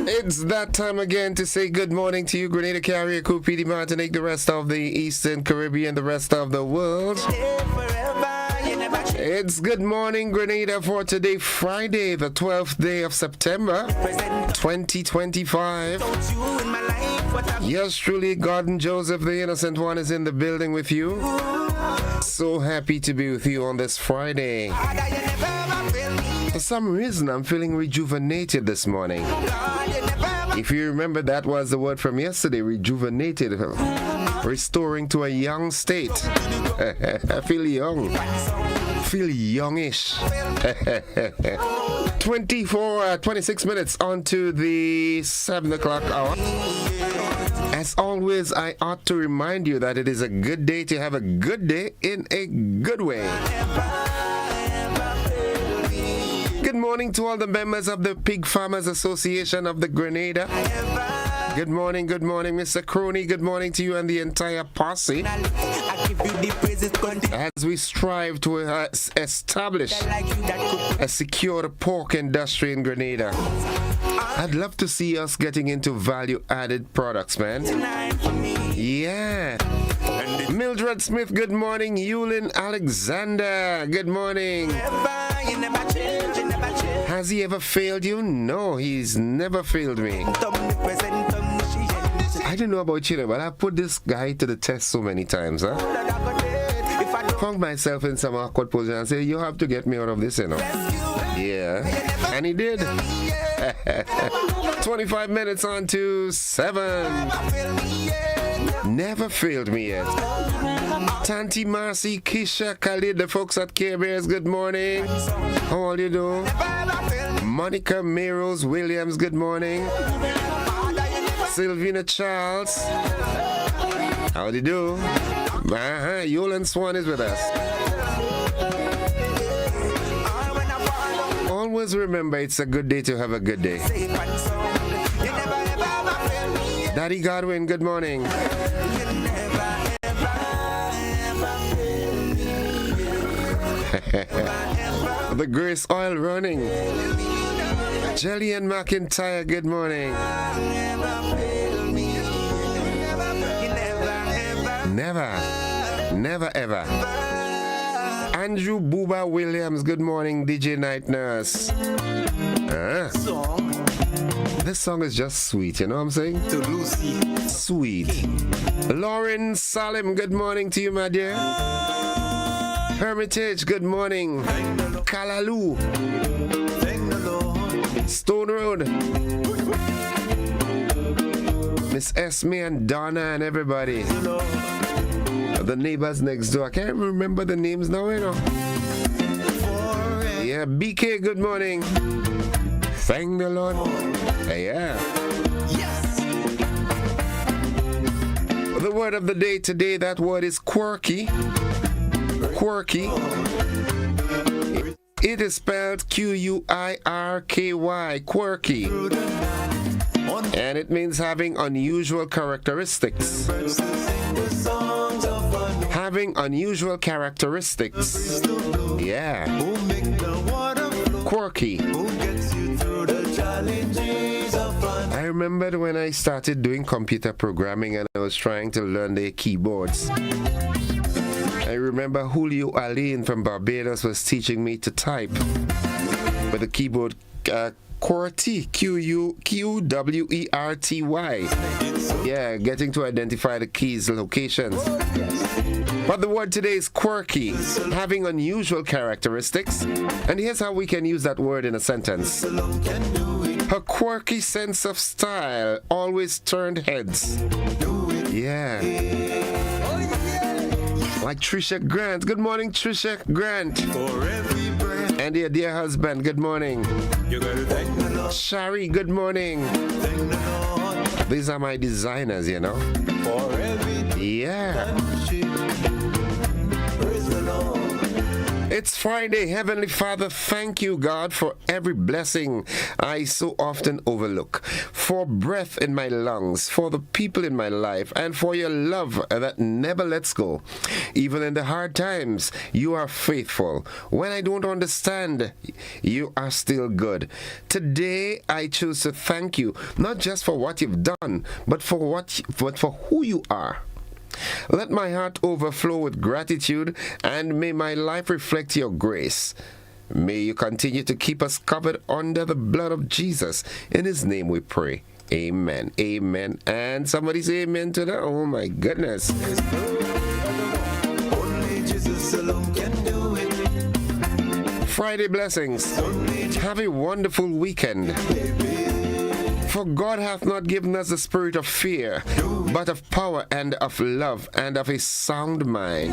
It's that time again to say good morning to you, Grenada, Carrier, Cupidi, Martinique, the rest of the Eastern Caribbean, the rest of the world. It's good morning, Grenada, for today, Friday, the 12th day of September, 2025. Yours truly, Gordon Joseph, the innocent one, is in the building with you. So happy to be with you on this Friday. For some reason, I'm feeling rejuvenated this morning. If you remember, that was the word from yesterday, rejuvenated, restoring to a young state. I feel young. Feel youngish. 26 minutes on to the 7 o'clock hour. As always, I ought to remind you that it is a good day to have a good day in a good way. Good morning to all the members of the Pig Farmers Association of the Grenada. Good morning, Mr. Crony. Good morning to you and the entire posse. As we strive to establish a secure pork industry in Grenada. I'd love to see us getting into value-added products, man. Yeah. Mildred Smith, good morning. Yulin Alexander, good morning. Has he ever failed you? No, he's never failed me. I don't know about you, but I put this guy to the test so many times, huh? Found myself in some awkward position and say, you have to get me out of this, you know. Yeah, and he did. 25 minutes on to 7. Never failed me yet. Tanti Marcy, Kisha, Khalid, the folks at Care Bears, good morning. How all you do? Monica Meros Williams, good morning. Sylvina Charles, how do you do? Yolan Swan is with us. Always remember, it's a good day to have a good day. Daddy Godwin, good morning. The Grace Oil running. Jillian McIntyre, good morning. Never ever. Andrew Booba Williams, good morning. DJ Night Nurse. This song is just sweet, you know what I'm saying? To Lucy. Sweet. Lauren Salim, good morning to you, my dear. Hermitage, good morning. Kalalu. Stone Road. Miss Esme and Donna and everybody. The neighbors next door. I can't remember the names now, you know. Yeah, BK, good morning. Thank the Lord. Yeah. Yes. The word of the day today, that word is quirky. Quirky. It is spelled Q-U-I-R-K-Y. Quirky. And it means having unusual characteristics. Having unusual characteristics. Yeah. Quirky. I remembered when I started doing computer programming and I was trying to learn the keyboards. I remember Julio Alain from Barbados was teaching me to type with the keyboard QWERTY, Q-W-E-R-T-Y. Yeah, getting to identify the keys' locations. But the word today is quirky, having unusual characteristics. And here's how we can use that word in a sentence. Her quirky sense of style always turned heads. Yeah. Like Trisha Grant. Good morning, Trisha Grant. And your dear husband, good morning. Shari, good morning. These are my designers, you know. Yeah. It's Friday. Heavenly Father, thank you, God, for every blessing I so often overlook, for breath in my lungs, for the people in my life, and for your love that never lets go. Even in the hard times, you are faithful. When I don't understand, you are still good. Today, I choose to thank you, not just for what you've done, but for who you are. Let my heart overflow with gratitude, and may my life reflect your grace. May you continue to keep us covered under the blood of Jesus. In his name we pray. Amen. Amen. And somebody say amen to that. Oh my goodness. Only Jesus alone can do it. Friday blessings. Have a wonderful weekend. For God hath not given us the spirit of fear, but of power and of love and of a sound mind.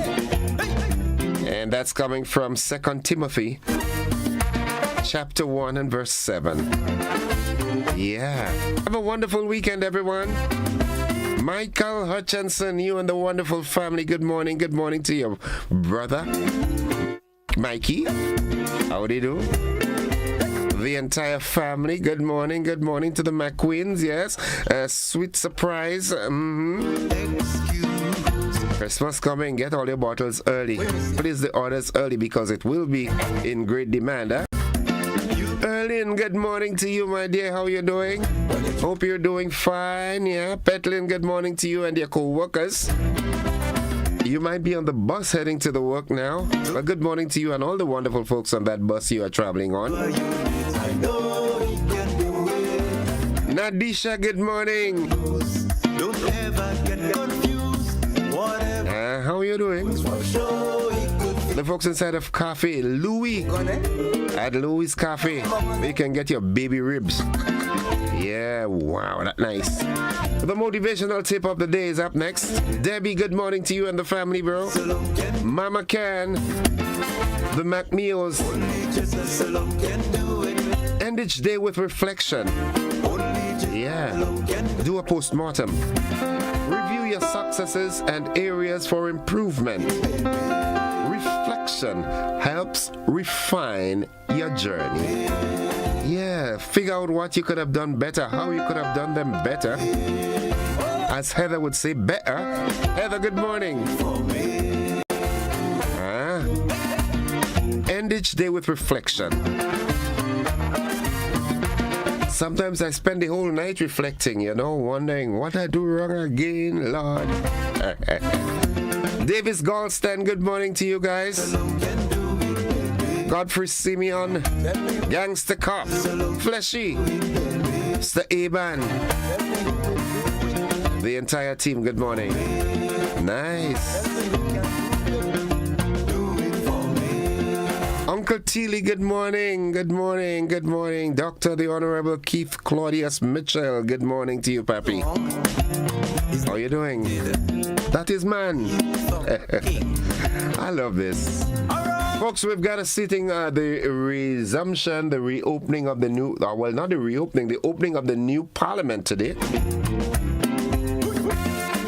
And that's coming from 2 Timothy chapter 1 and verse 7. Yeah. Have a wonderful weekend, everyone. Michael Hutchinson, you and the wonderful family, good morning. Good morning to your brother, Mikey. How do you do? The entire family, good morning to the McQueens, yes, sweet surprise, Christmas coming, get all your bottles early, place the orders early because it will be in great demand, huh? Erlyn, good morning to you, my dear, how you doing? Hope you're doing fine, yeah. Petlin, good morning to you and your co-workers. You might be on the bus heading to the work now, but good morning to you and all the wonderful folks on that bus you are traveling on. Nadisha, good morning. Don't ever get confused. How are you doing? The folks inside of Cafe Louis, at Louis Cafe, you can get your baby ribs. Yeah, wow, that's nice. The motivational tip of the day is up next. Debbie, good morning to you and the family, bro. Mama Can, the McNeils. End each day with reflection. Yeah, do a post-mortem. Review your successes and areas for improvement. Reflection helps refine your journey. Yeah, figure out what you could have done better, how you could have done them better. As Heather would say, better. Heather, good morning. End each day with reflection. Sometimes I spend the whole night reflecting, wondering what I do wrong again, Lord. Davis Galston, good morning to you guys. Godfrey Simeon, Gangster Cop, Fleshy, Mr. Aban, the entire team, good morning. Nice. Uncle Teely, good morning. Dr. the Honorable Keith Claudius Mitchell, good morning to you, Pappy. How you doing? That is man. I love this. Folks, we've got a sitting, the reopening of the new, not the reopening, the opening of the new parliament today.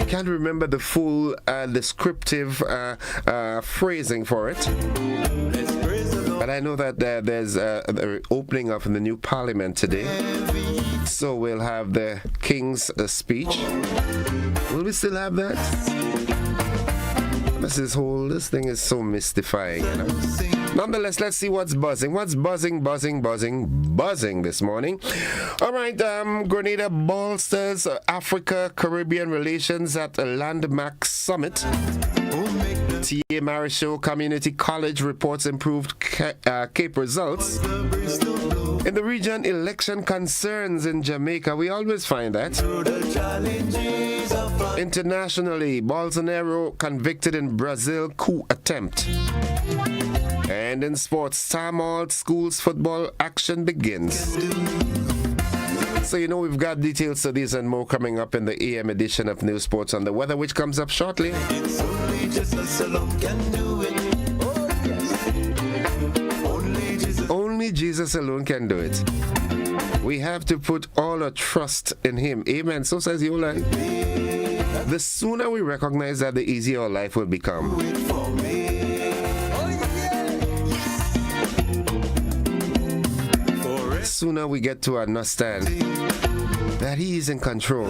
Can't remember the full descriptive phrasing for it. But I know that there's the opening of the new parliament today. So we'll have the King's speech. Will we still have that? This thing is so mystifying, Nonetheless, let's see what's buzzing. What's buzzing this morning? All right, Grenada bolsters Africa Caribbean relations at a landmark summit. T.A. Marichaud Community College reports improved Cape results. In the region, election concerns in Jamaica. We always find that. Internationally, Bolsonaro convicted in Brazil coup attempt. And in sports, Star Malt Schools football action begins. So we've got details to these and more coming up in the AM edition of News Sports on the Weather, which comes up shortly. It's only Jesus alone can do it. Only Jesus alone can do it. We have to put all our trust in him. Amen. So says Yola. The sooner we recognize that, the easier our life will become. sooner we get to understand that He is in control.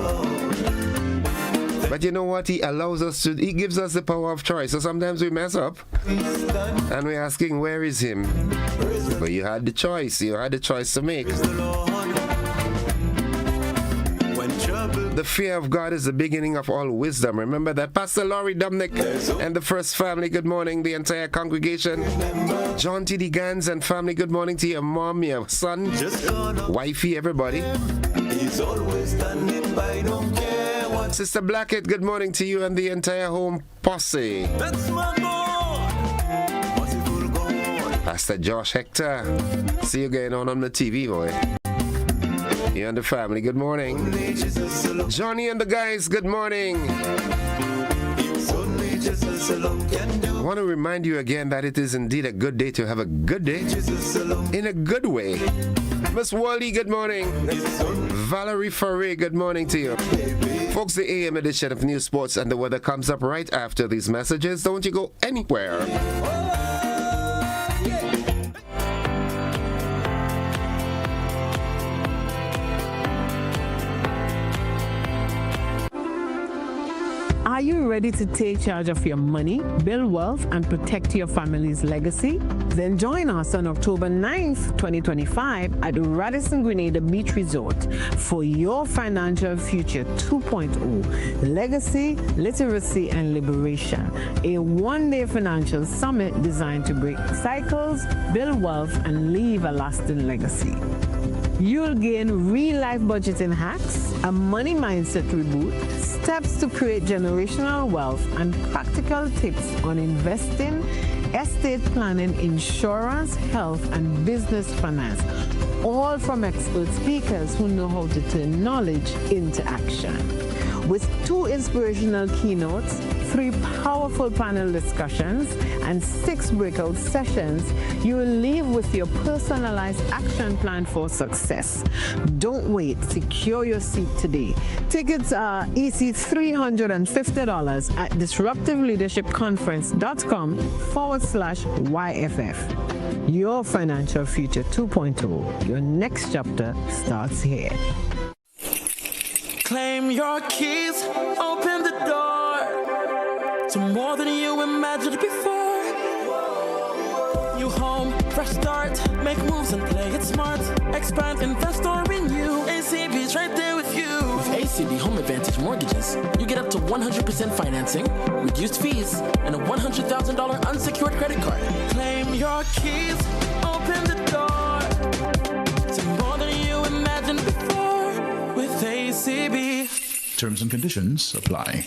But you know what? He gives us the power of choice. So sometimes we mess up and we're asking, where is Him? But you had the choice. You had the choice to make. The fear of God is the beginning of all wisdom. Remember that. Pastor Laurie Dominic and the First Family, good morning. The entire congregation. John T.D. Gans and family, good morning to your mom, your son, wifey, everybody. He's always standing by, don't care what. Sister Blackett, good morning to you and the entire home posse. That's my God. Merciful God. Pastor Josh Hector, see you going on the TV, boy. You and the family, good morning. Johnny and the guys, good morning. I want to remind you again that it is indeed a good day to have a good day in a good way. Miss Wally, good morning. Valerie Ferre, good morning to you. Folks, the AM edition of News, Sports and the Weather comes up right after these messages. Don't you go anywhere. Are you ready to take charge of your money, build wealth, and protect your family's legacy? Then join us on October 9th, 2025 at Radisson Grenada Beach Resort for your Financial Future 2.0 Legacy, Literacy, and Liberation, a one-day financial summit designed to break cycles, build wealth, and leave a lasting legacy. You'll gain real-life budgeting hacks, a money mindset reboot, steps to create generational wealth, and practical tips on investing, estate planning, insurance, health, and business finance, all from expert speakers who know how to turn knowledge into action. With 2 inspirational keynotes, 3 powerful panel discussions, and 6 breakout sessions, you will leave with your personalized action plan for success. Don't wait. Secure your seat today. Tickets are EC $350 at disruptiveleadershipconference.com/YFF. Your Financial Future 2.0. Your next chapter starts here. Claim your keys, open the door to more than you imagined before. New home, fresh start, make moves and play it smart. Expand, invest or renew. ACB's right there with you. With ACB Home Advantage Mortgages, you get up to 100% financing, reduced fees, and a $100,000 unsecured credit card. Claim your keys, open the door to more than you imagined before with ACB. Terms and conditions apply.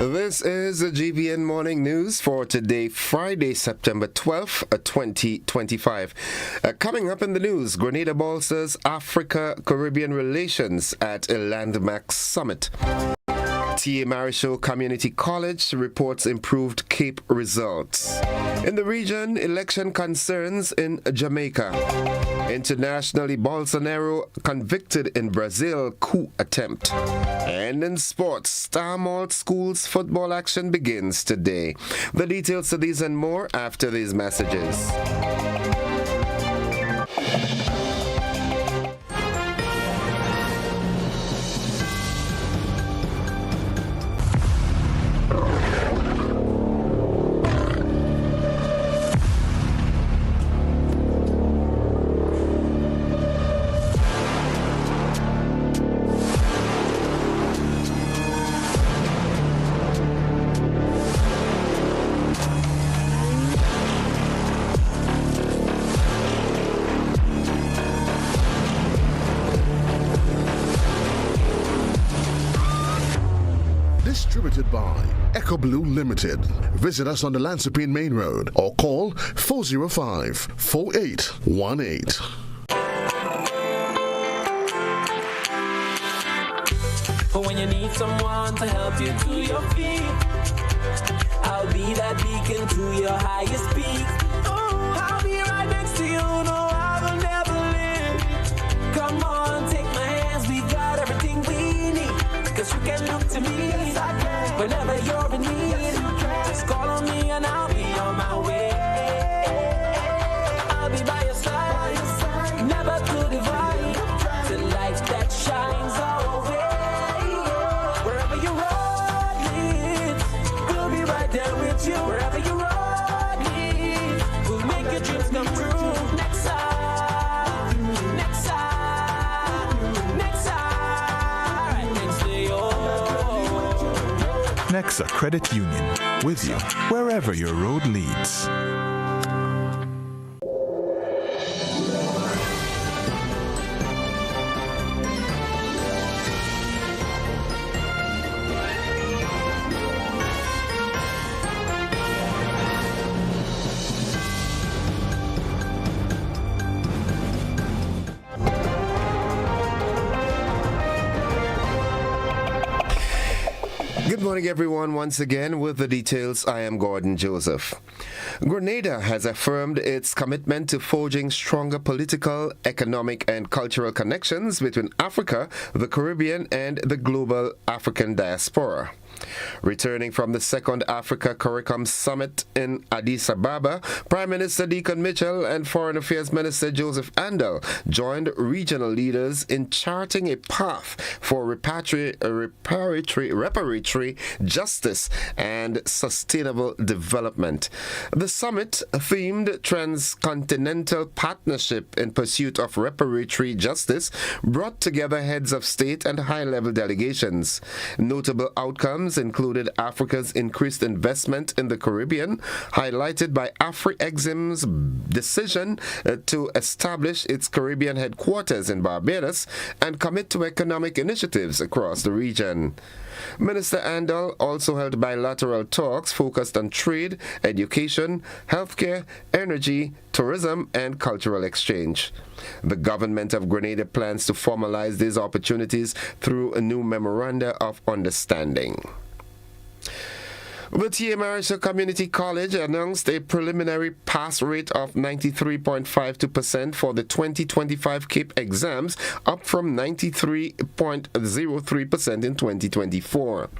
This is the GBN Morning News for today, Friday, September 12th, 2025. Coming up in the news, Grenada bolsters Africa-Caribbean relations at a landmark summit. T.A. Marichaud Community College reports improved CAPE results. In the region, election concerns in Jamaica. Internationally, Bolsonaro convicted in Brazil coup attempt. And in sports, Star Malt Schools football action begins today. The details to these and more after these messages. Distributed by Echo Blue Limited. Visit us on the Lansopine Main Road or call 405-4818. For when you need someone to help you to your feet, I'll be that beacon to your highest peak. Oh, I'll be right next to you, no, I will never leave. Come on, take my hands, we got everything we need. Cause you can look to me, yes, I can. Whenever you're in need, yes, just call on me and I'll be on my way. I'll be by your side, never to divide, the light that shines our way. Wherever you road leads, we'll be right there with you. Wherever you road leads, we'll make your dreams come true. Next side, next side, next side, right next to you. Nexa Credit Union, with you wherever your road leads. Good morning, everyone. Once again, with the details, I am Gordon Joseph. Grenada has affirmed its commitment to forging stronger political, economic, and cultural connections between Africa, the Caribbean, and the global African diaspora. Returning from the second Africa CARICOM Summit in Addis Ababa, Prime Minister Deacon Mitchell and Foreign Affairs Minister Joseph Andel joined regional leaders in charting a path for reparatory justice and sustainable development. The summit, themed Transcontinental Partnership in Pursuit of Reparatory Justice, brought together heads of state and high-level delegations. Notable outcomes included Africa's increased investment in the Caribbean, highlighted by AfriExim's decision to establish its Caribbean headquarters in Barbados and commit to economic initiatives across the region. Minister Andel also held bilateral talks focused on trade, education, healthcare, energy, tourism, and cultural exchange. The government of Grenada plans to formalize these opportunities through a new memoranda of understanding. The TMRSO Community College announced a preliminary pass rate of 93.52% for the 2025 CAPE exams, up from 93.03% in 2024.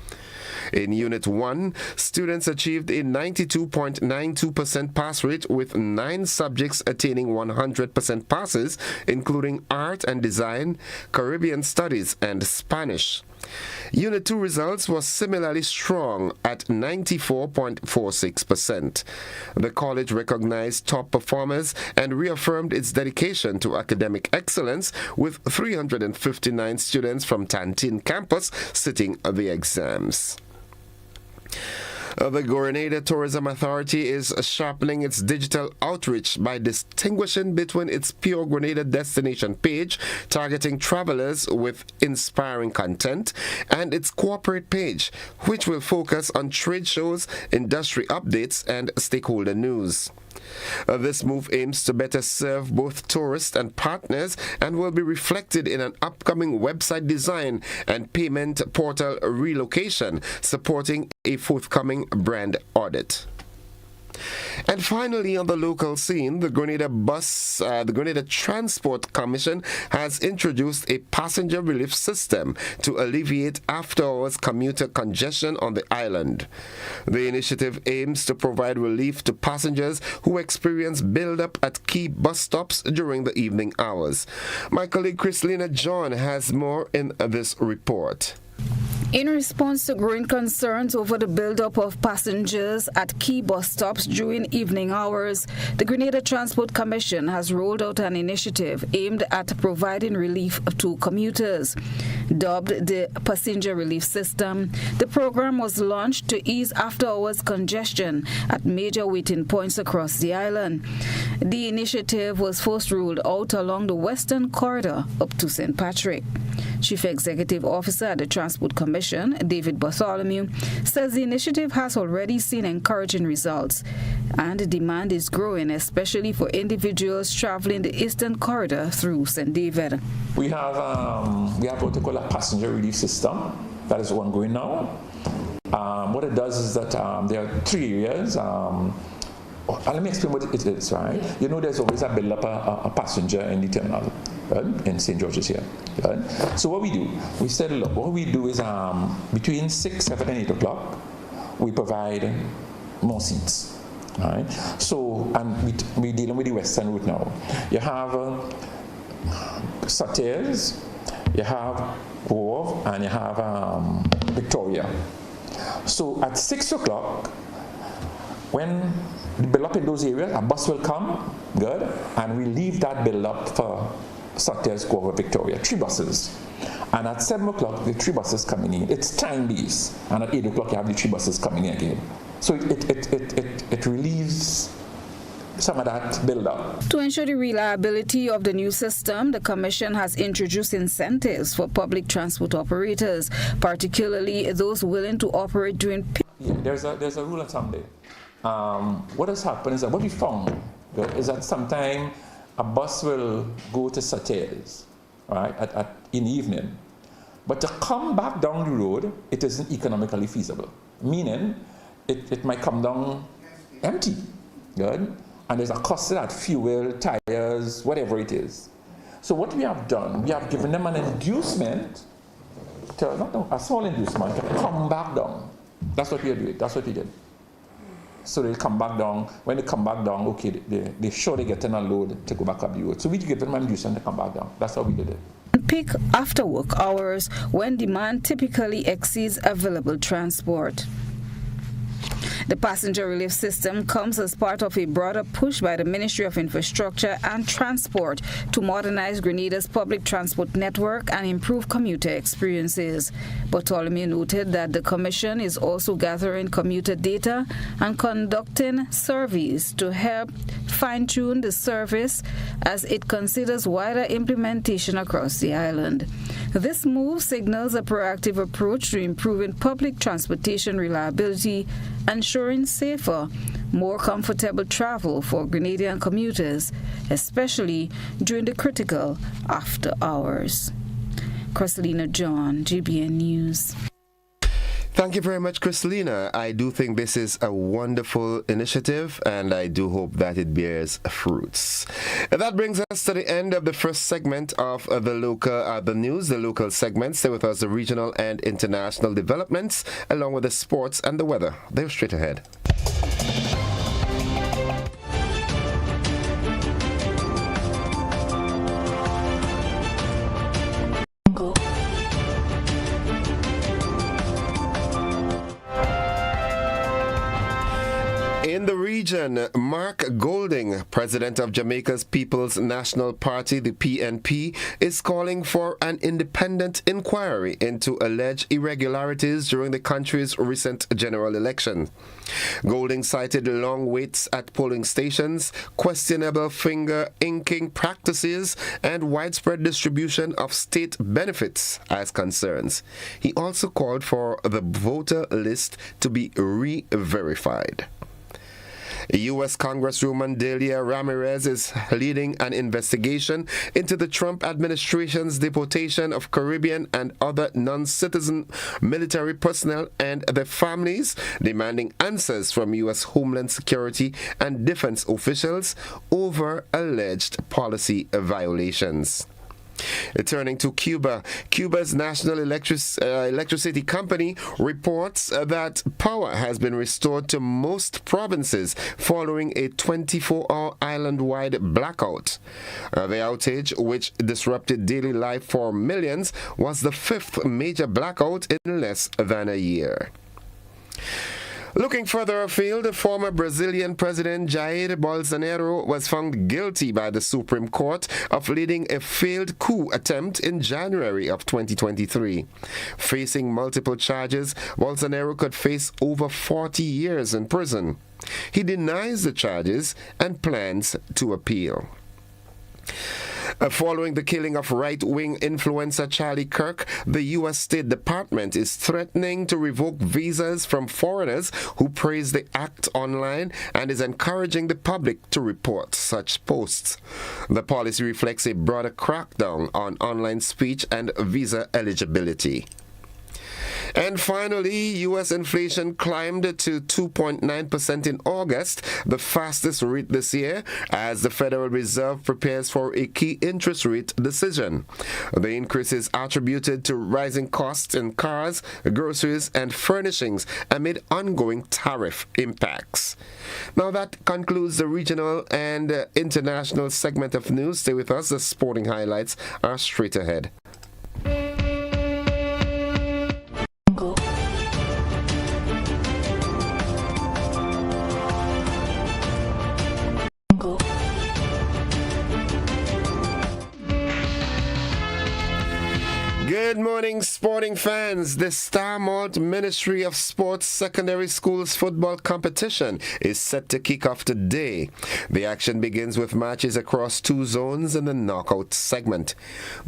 In Unit 1, students achieved a 92.92% pass rate, with 9 subjects attaining 100% passes, including Art and Design, Caribbean Studies, and Spanish. Unit 2 results were similarly strong at 94.46%. The college recognized top performers and reaffirmed its dedication to academic excellence, with 359 students from Tantin campus sitting the exams. The Grenada Tourism Authority is sharpening its digital outreach by distinguishing between its Pure Grenada destination page, targeting travelers with inspiring content, and its corporate page, which will focus on trade shows, industry updates, and stakeholder news. This move aims to better serve both tourists and partners and will be reflected in an upcoming website design and payment portal relocation, supporting a forthcoming brand audit. And finally, on the local scene, the Grenada Transport Commission has introduced a passenger relief system to alleviate after-hours commuter congestion on the island. The initiative aims to provide relief to passengers who experience build-up at key bus stops during the evening hours. My colleague Chrislina John has more in this report. In response to growing concerns over the buildup of passengers at key bus stops during evening hours, the Grenada Transport Commission has rolled out an initiative aimed at providing relief to commuters. Dubbed the Passenger Relief System, the program was launched to ease after-hours congestion at major waiting points across the island. The initiative was first rolled out along the western corridor up to St. Patrick. Chief Executive Officer at the Transport Commission, David Bartholomew, says the initiative has already seen encouraging results and the demand is growing, especially for individuals traveling the Eastern Corridor through St. David. We have what we call a passenger relief system that is ongoing now. What it does is that there are 3 areas. Let me explain what it is, right? You know, there's always a build-up a passenger in the terminal, right? In St. George's here. Right? So what we do, we said, look, what we do is between 6, 7, and 8 o'clock, we provide more seats. Right? So, and we're dealing with the Western route now. You have Sauters, you have Grove, and you have Victoria. So at 6 o'clock, when the build-up in those areas, a bus will come, good, and we leave that build-up for Sauters, Grove, Victoria, 3 buses. And at 7 o'clock, the 3 buses coming in. It's time-based. And at 8 o'clock, you have the 3 buses coming in again. So it relieves some of that build-up. To ensure the reliability of the new system, the Commission has introduced incentives for public transport operators, particularly those willing to operate during peak. Yeah, there's a rule of thumb there. What has happened is that what we found is that sometimes a bus will go to Sauters, right, in the evening, but to come back down the road, it isn't economically feasible. Meaning, it might come down empty, good, and there's a cost to that, fuel, tires, whatever it is. So what we have done, we have given them an inducement, a small inducement, to come back down. That's what we are doing. That's what we did. So they come back down. When they come back down, okay, they sure they get in a load to go back up the road. So we give them an inducement to come back down. That's how we did it. Peak after work hours when demand typically exceeds available transport. The passenger relief system comes as part of a broader push by the Ministry of Infrastructure and Transport to modernize Grenada's public transport network and improve commuter experiences. Bartholomew noted that the Commission is also gathering commuter data and conducting surveys to help fine-tune the service as it considers wider implementation across the island. This move signals a proactive approach to improving public transportation reliability, ensuring safer, more comfortable travel for Grenadian commuters, especially during the critical after hours. Christelina John, GBN News. Thank you very much, Christelina. I do think this is a wonderful initiative, and I do hope that it bears fruits. And that brings us to the end of the first segment of the news, the local segments. Stay with us, the regional and international developments, along with the sports and the weather. They're straight ahead. In the region, Mark Golding, president of Jamaica's People's National Party, the PNP, is calling for an independent inquiry into alleged irregularities during the country's recent general election. Golding cited long waits at polling stations, questionable finger inking practices, and widespread distribution of state benefits as concerns. He also called for the voter list to be re-verified. U.S. Congresswoman Delia Ramirez is leading an investigation into the Trump administration's deportation of Caribbean and other non-citizen military personnel and their families, demanding answers from U.S. Homeland Security and defense officials over alleged policy violations. Turning to Cuba, Cuba's national electricity company reports that power has been restored to most provinces following a 24-hour island-wide blackout. The outage, which disrupted daily life for millions, was the 5th major blackout in less than a year. Looking further afield, former Brazilian President Jair Bolsonaro was found guilty by the Supreme Court of leading a failed coup attempt in January of 2023. Facing multiple charges, Bolsonaro could face over 40 years in prison. He denies the charges and plans to appeal. Following the killing of right-wing influencer Charlie Kirk, the U.S. State Department is threatening to revoke visas from foreigners who praise the act online and is encouraging the public to report such posts. The policy reflects a broader crackdown on online speech and visa eligibility. And finally, U.S. inflation climbed to 2.9% in August, the fastest rate this year, as the Federal Reserve prepares for a key interest rate decision. The increase is attributed to rising costs in cars, groceries, and furnishings amid ongoing tariff impacts. Now that concludes the regional and international segment of news. Stay with us. The sporting highlights are straight ahead. Good morning, sporting fans. The Starmont Ministry of Sports Secondary Schools football competition is set to kick off today. The action begins with matches across two zones in the knockout segment.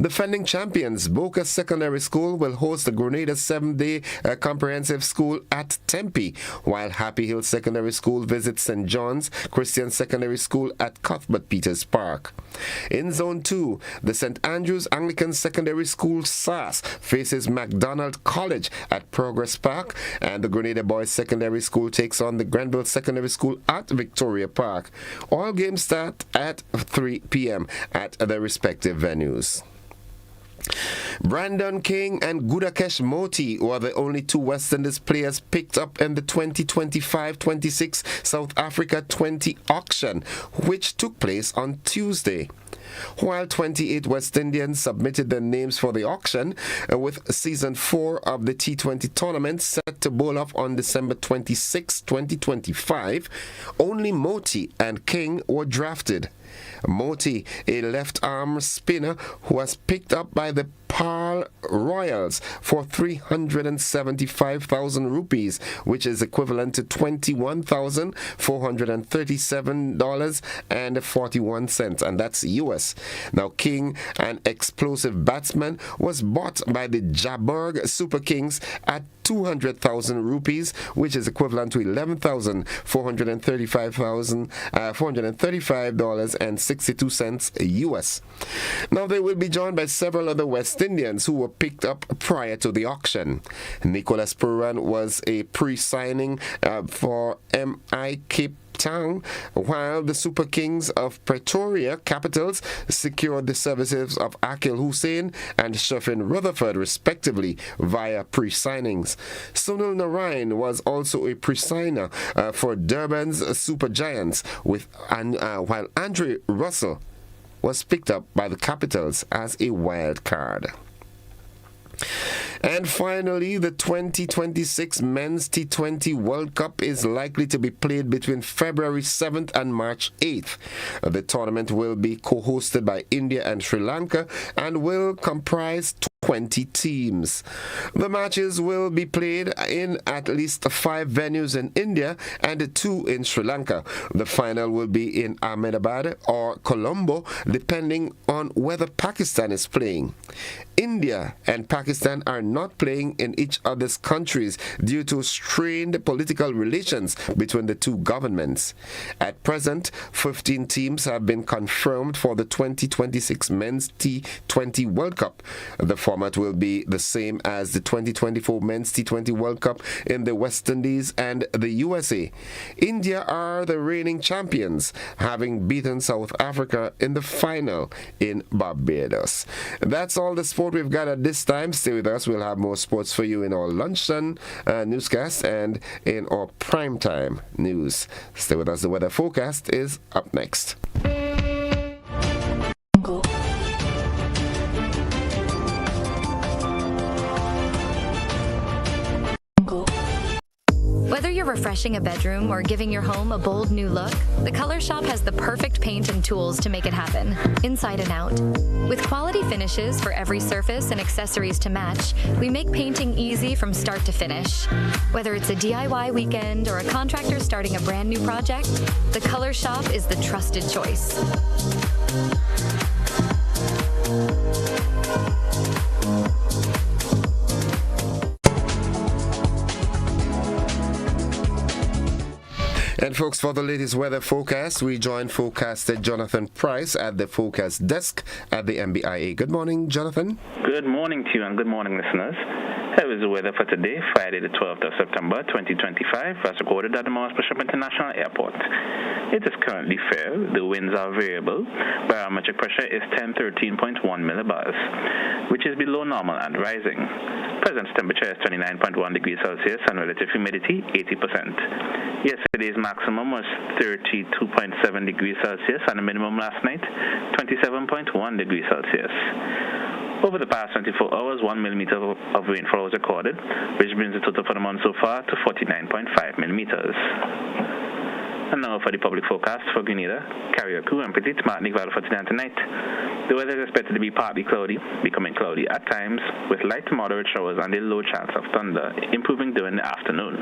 Defending champions Boca Secondary School will host the Grenada 7th Day Comprehensive School at Tempe, while Happy Hill Secondary School visits St. John's Christian Secondary School at Cuthbert Peters Park. In Zone 2, the St. Andrews Anglican Secondary School SAS faces MacDonald College at Progress Park, and the Grenada Boys Secondary School takes on the Grenville Secondary School at Victoria Park. All games start at 3 p.m. at their respective venues. Brandon King and Gudakesh Moti were the only two West Indies players picked up in the 2025-26 South Africa 20 auction, which took place on Tuesday. While 28 West Indians submitted their names for the auction, with Season 4 of the T20 tournament set to bowl off on December 26, 2025, only Moti and King were drafted. Moti, a left-arm spinner who was picked up by the Pearl Royals for 375,000 rupees, which is equivalent to $21,437.41, and that's US. Now, King, an explosive batsman, was bought by the Jaburg Super Kings at 200,000 rupees, which is equivalent to $11,435.62 US. Now, they will be joined by several other West Indians who were picked up prior to the auction. Nicholas Purran was a pre-signing for MI Cape Town, while the Super Kings of Pretoria Capitals secured the services of Akil Hussain and Sheffin Rutherford respectively via pre-signings. Sunil Narayan was also a pre-signer for Durban's Super Giants, while Andre Russell was picked up by the Capitals as a wild card. And finally, the 2026 Men's T20 World Cup is likely to be played between February 7th and March 8th. The tournament will be co-hosted by India and Sri Lanka and will comprise 20 teams. The matches will be played in at least 5 venues in India and 2 in Sri Lanka. The final will be in Ahmedabad or Colombo, depending on whether Pakistan is playing. India and Pakistan are not playing in each other's countries due to strained political relations between the two governments. At present, 15 teams have been confirmed for the 2026 Men's T20 World Cup. The format will be the same as the 2024 Men's T20 World Cup in the West Indies and the USA. India are the reigning champions, having beaten South Africa in the final in Barbados. That's all the sport we've got at this time. Stay with us. We'll have more sports for you in our lunchtime newscast and in our primetime news. Stay with us. The weather forecast is up next. Whether you're refreshing a bedroom or giving your home a bold new look, the Color Shop has the perfect paint and tools to make it happen, inside and out. With quality finishes for every surface and accessories to match, we make painting easy from start to finish. Whether it's a DIY weekend or a contractor starting a brand new project, the Color Shop is the trusted choice. And folks, for the latest weather forecast, we join forecaster Jonathan Price at the forecast desk at the MBIA. Good morning, Jonathan. Good morning to you and good morning, listeners. Here is the weather for today, Friday the 12th of September 2025, as recorded at the Morris Bishop International Airport. It is currently fair. The winds are variable. Barometric pressure is 1013.1 millibars, which is below normal and rising. Present temperature is 29.1 degrees Celsius and relative humidity 80%. Yesterday's maximum was 32.7 degrees Celsius and the minimum last night 27.1 degrees Celsius. Over the past 24 hours, 1 millimeter of rainfall was recorded, which brings the total for the month so far to 49.5 millimeters. And now for the public forecast for Grenada, Carriacou, and Petite Martinique Valley for today and tonight. The weather is expected to be partly cloudy, becoming cloudy at times, with light to moderate showers and a low chance of thunder, improving during the afternoon.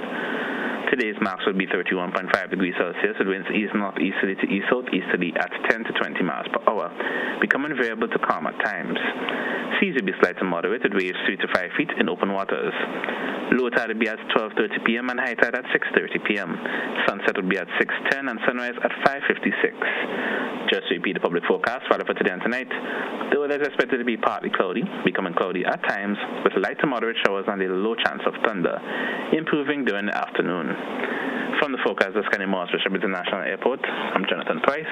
Today's max will be 31.5 degrees Celsius, with winds east northeasterly to east southeasterly at 10 to 20 miles per hour, becoming variable to calm at times. Seas will be slight to moderate, with waves 3 to 5 feet in open waters. Low tide will be at 12:30 p.m. and high tide at 6:30 p.m. Sunset will be at 6:10 and sunrise at 5:56. Just to repeat the public forecast for today and tonight, the weather is expected to be partly cloudy, becoming cloudy at times, with light to moderate showers and a low chance of thunder, improving during the afternoon. From the forecast desk at Morris Bishop International Airport, I'm Jonathan Price.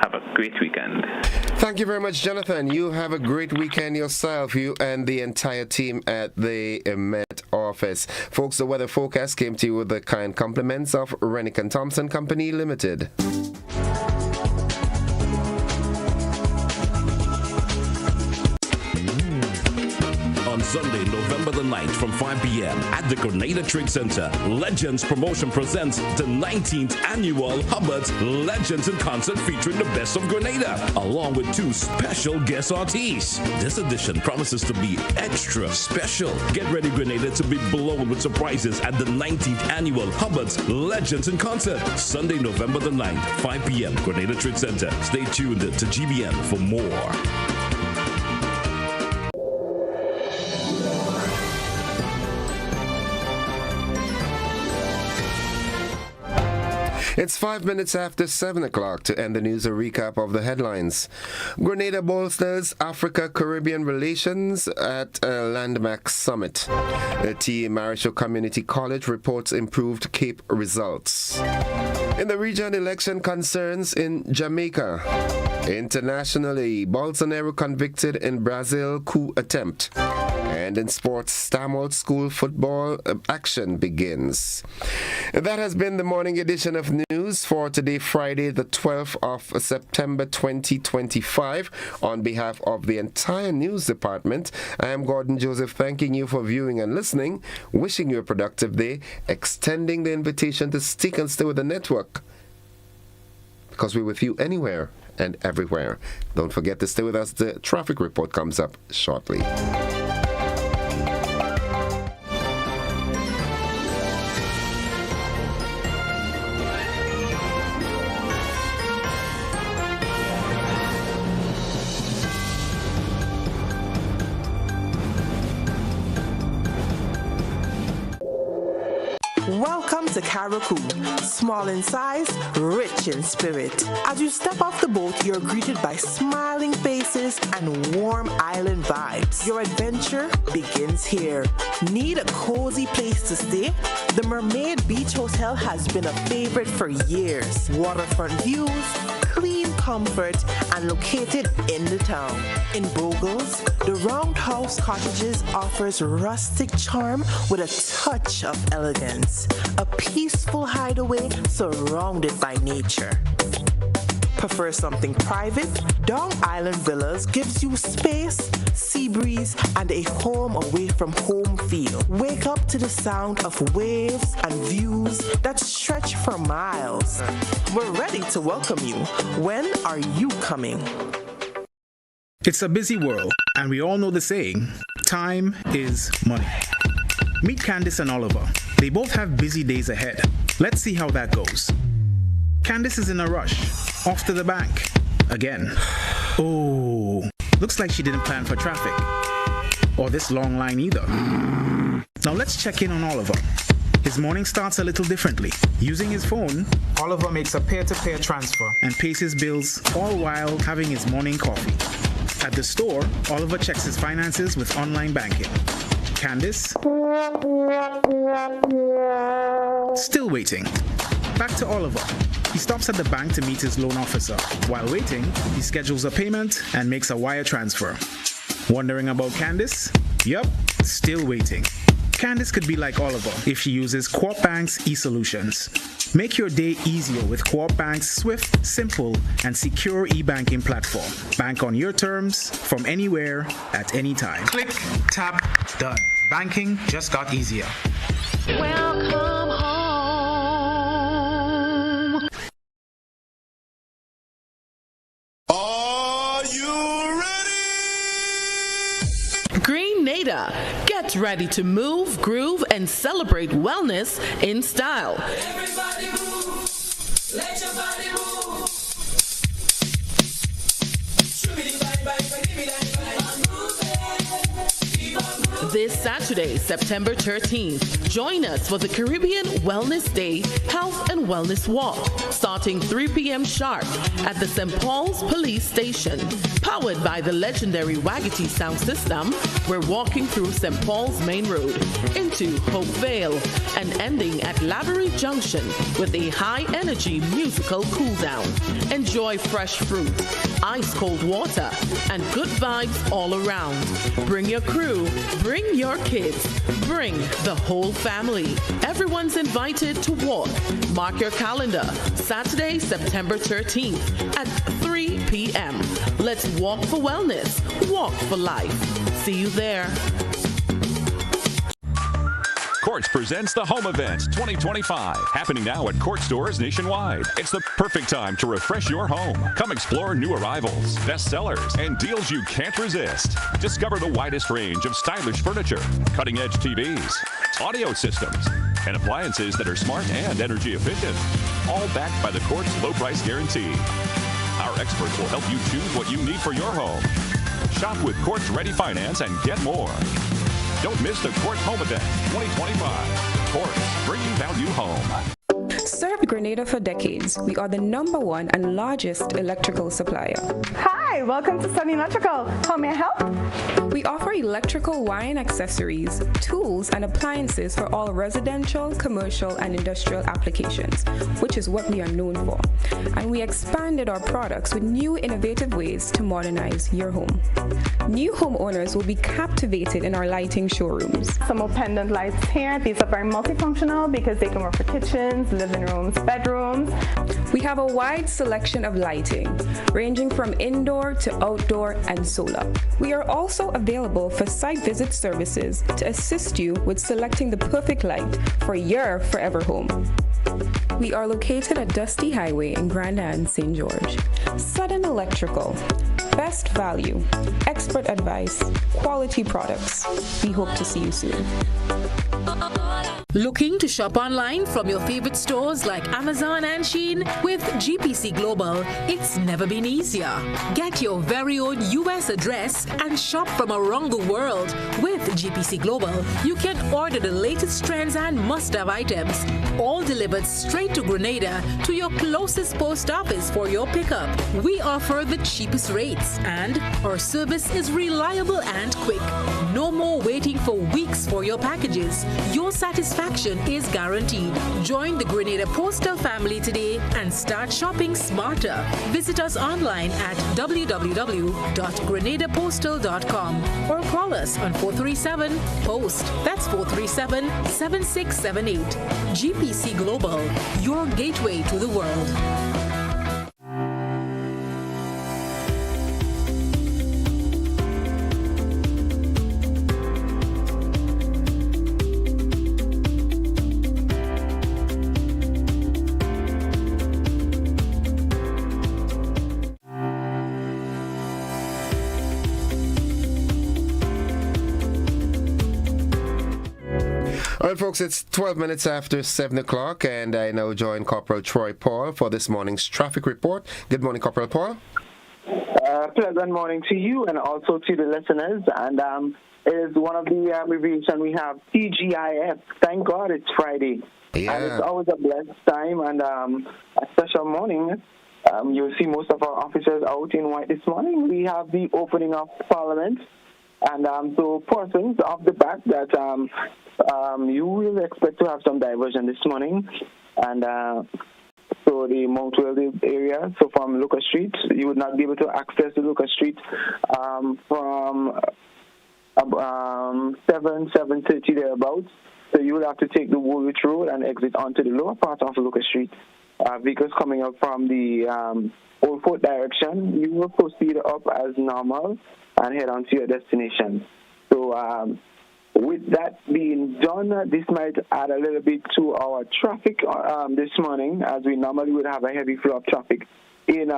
Have a great weekend. Thank you very much, Jonathan. You have a great weekend yourself, you and the entire team at the Met office. Folks, the weather forecast came to you with the kind compliments of Rennick & Thompson Company Limited. On Sunday, November the 9th from 5 p.m. at the Grenada Trade Center, Legends Promotion presents the 19th annual Hubbard's Legends in Concert featuring the best of Grenada, along with 2 special guest artists. This edition promises to be extra special. Get ready, Grenada, to be blown with surprises at the 19th annual Hubbard's Legends in Concert, Sunday, November the 9th, 5 p.m. Grenada Trade Center. Stay tuned to GBN for more. It's 5 minutes after 7 o'clock to end the news, a recap of the headlines. Grenada bolsters Africa-Caribbean relations at a landmark summit. The T. Marischal Community College reports improved Cape results. In the region, election concerns in Jamaica. Internationally, Bolsonaro convicted in Brazil coup attempt. And in sports, Stamford School football action begins. That has been the morning edition of news for today, Friday, the 12th of September 2025. On behalf of the entire news department, I am Gordon Joseph, thanking you for viewing and listening, wishing you a productive day, extending the invitation to stick and stay with the network, because we're with you anywhere and everywhere. Don't forget to stay with us. The traffic report comes up shortly. Welcome to Carriacou, small in size, rich in spirit. As you step off the boat, you're greeted by smiling faces and warm island vibes. Your adventure begins here. Need a cozy place to stay? The Mermaid Beach Hotel has been a favorite for years. Waterfront views, clean comfort, and located in the town. In Bogles, the Roundhouse Cottages offers rustic charm with a touch of elegance. A peaceful hideaway surrounded by nature. Prefer something private? Dong Island Villas gives you space, sea breeze, and a home away from home feel. Wake up to the sound of waves and views that stretch for miles. We're ready to welcome you. When are you coming? It's a busy world, and we all know the saying, time is money. Meet Candice and Oliver. They both have busy days ahead. Let's see how that goes. Candice is in a rush. Off to the bank. Again. Oh, looks like she didn't plan for traffic. Or this long line either. Now let's check in on Oliver. his morning starts a little differently. Using his phone, Oliver makes a peer-to-peer transfer and pays his bills, all while having his morning coffee. At the store, Oliver checks his finances with online banking. Candice? Still waiting. Back to Oliver. He stops at the bank to meet his loan officer. While waiting, he schedules a payment and makes a wire transfer. Wondering about Candice? Yup, still waiting. Candice could be like Oliver if she uses Co-op Bank's e-solutions. Make your day easier with Co-op Bank's swift, simple, and secure e-banking platform. Bank on your terms, from anywhere, at any time. Click, tap, done. Banking just got easier. Welcome home. Are you ready? Grenada, get ready to move, groove, and celebrate wellness in style. Everybody move. Let your body move. This Saturday, September 13th, join us for the Caribbean Wellness Day Health and Wellness Walk, starting 3 p.m. sharp at the St. Paul's Police Station. Powered by the legendary Wagity sound system, we're walking through St. Paul's Main Road into Hope Vale and ending at Lavery Junction with a high-energy musical cool-down. Enjoy fresh fruit, ice-cold water, and good vibes all around. Bring your crew, bring your kids, bring the whole family. Everyone's invited to walk. Mark your calendar, Saturday, September 13th at 3 p.m. Let's walk for wellness, walk for life. See you there. Quartz presents the Home Event 2025, happening now at Quartz stores nationwide. It's the perfect time to refresh your home. Come explore new arrivals, bestsellers, and deals you can't resist. Discover the widest range of stylish furniture, cutting-edge TVs, audio systems, and appliances that are smart and energy efficient, all backed by the Quartz low price guarantee. Our experts will help you choose what you need for your home. Shop with Quartz Ready Finance and get more. Don't miss the Quartz Home Event 2025. Quartz, bringing value home. Served Grenada for decades. We are the #1 and largest electrical supplier. Hi, welcome to Sunny Electrical. How may I help? We offer electrical wire accessories, tools, and appliances for all residential, commercial, and industrial applications, which is what we are known for. And we expanded our products with new innovative ways to modernize your home. New homeowners will be captivated in our lighting showrooms. Some more pendant lights here. These are very multifunctional because they can work for kitchens, living rooms, bedrooms. We have a wide selection of lighting, ranging from indoor to outdoor and solar. We are also available for site visit services to assist you with selecting the perfect light for your forever home. We are located at Dusty Highway in Grenada and St. George. Sudden Electrical. Best value, expert advice, quality products. We hope to see you soon. Looking to shop online from your favorite stores like Amazon and Shein? With GPC Global, it's never been easier. Get your very own US address and shop from around the world. With GPC Global, you can order the latest trends and must-have items, all delivered straight to Grenada to your closest post office for your pickup. We offer the cheapest rates, and our service is reliable and quick. No more waiting for weeks for your packages. Your satisfaction is guaranteed. Join the Grenada Postal family today and start shopping smarter. Visit us online at www.grenadapostal.com or call us on 437-POST. That's 437-7678. GPC Global, your gateway to the world. All right, folks, it's 12 minutes after 7 o'clock, and I now join Corporal Troy Paul for this morning's traffic report. Good morning, Corporal Paul. Pleasant morning to you and also to the listeners. And is one of the abbreviation we have, TGIF. Thank God it's Friday. Yeah. And it's always a blessed time and a special morning. You'll see most of our officers out in white this morning. We have the opening of Parliament. And so persons off the back that you will expect to have some diversion this morning. And so the Mount Wealthy area, so from Lucas Street, you would not be able to access the Lucas Street from 7:30 thereabouts. So you will have to take the Woolwich Road and exit onto the lower part of Lucas Street. Vehicles coming up from the Old Fort direction, you will proceed up as normal and head on to your destination. So with that being done, this might add a little bit to our traffic this morning, as we normally would have a heavy flow of traffic in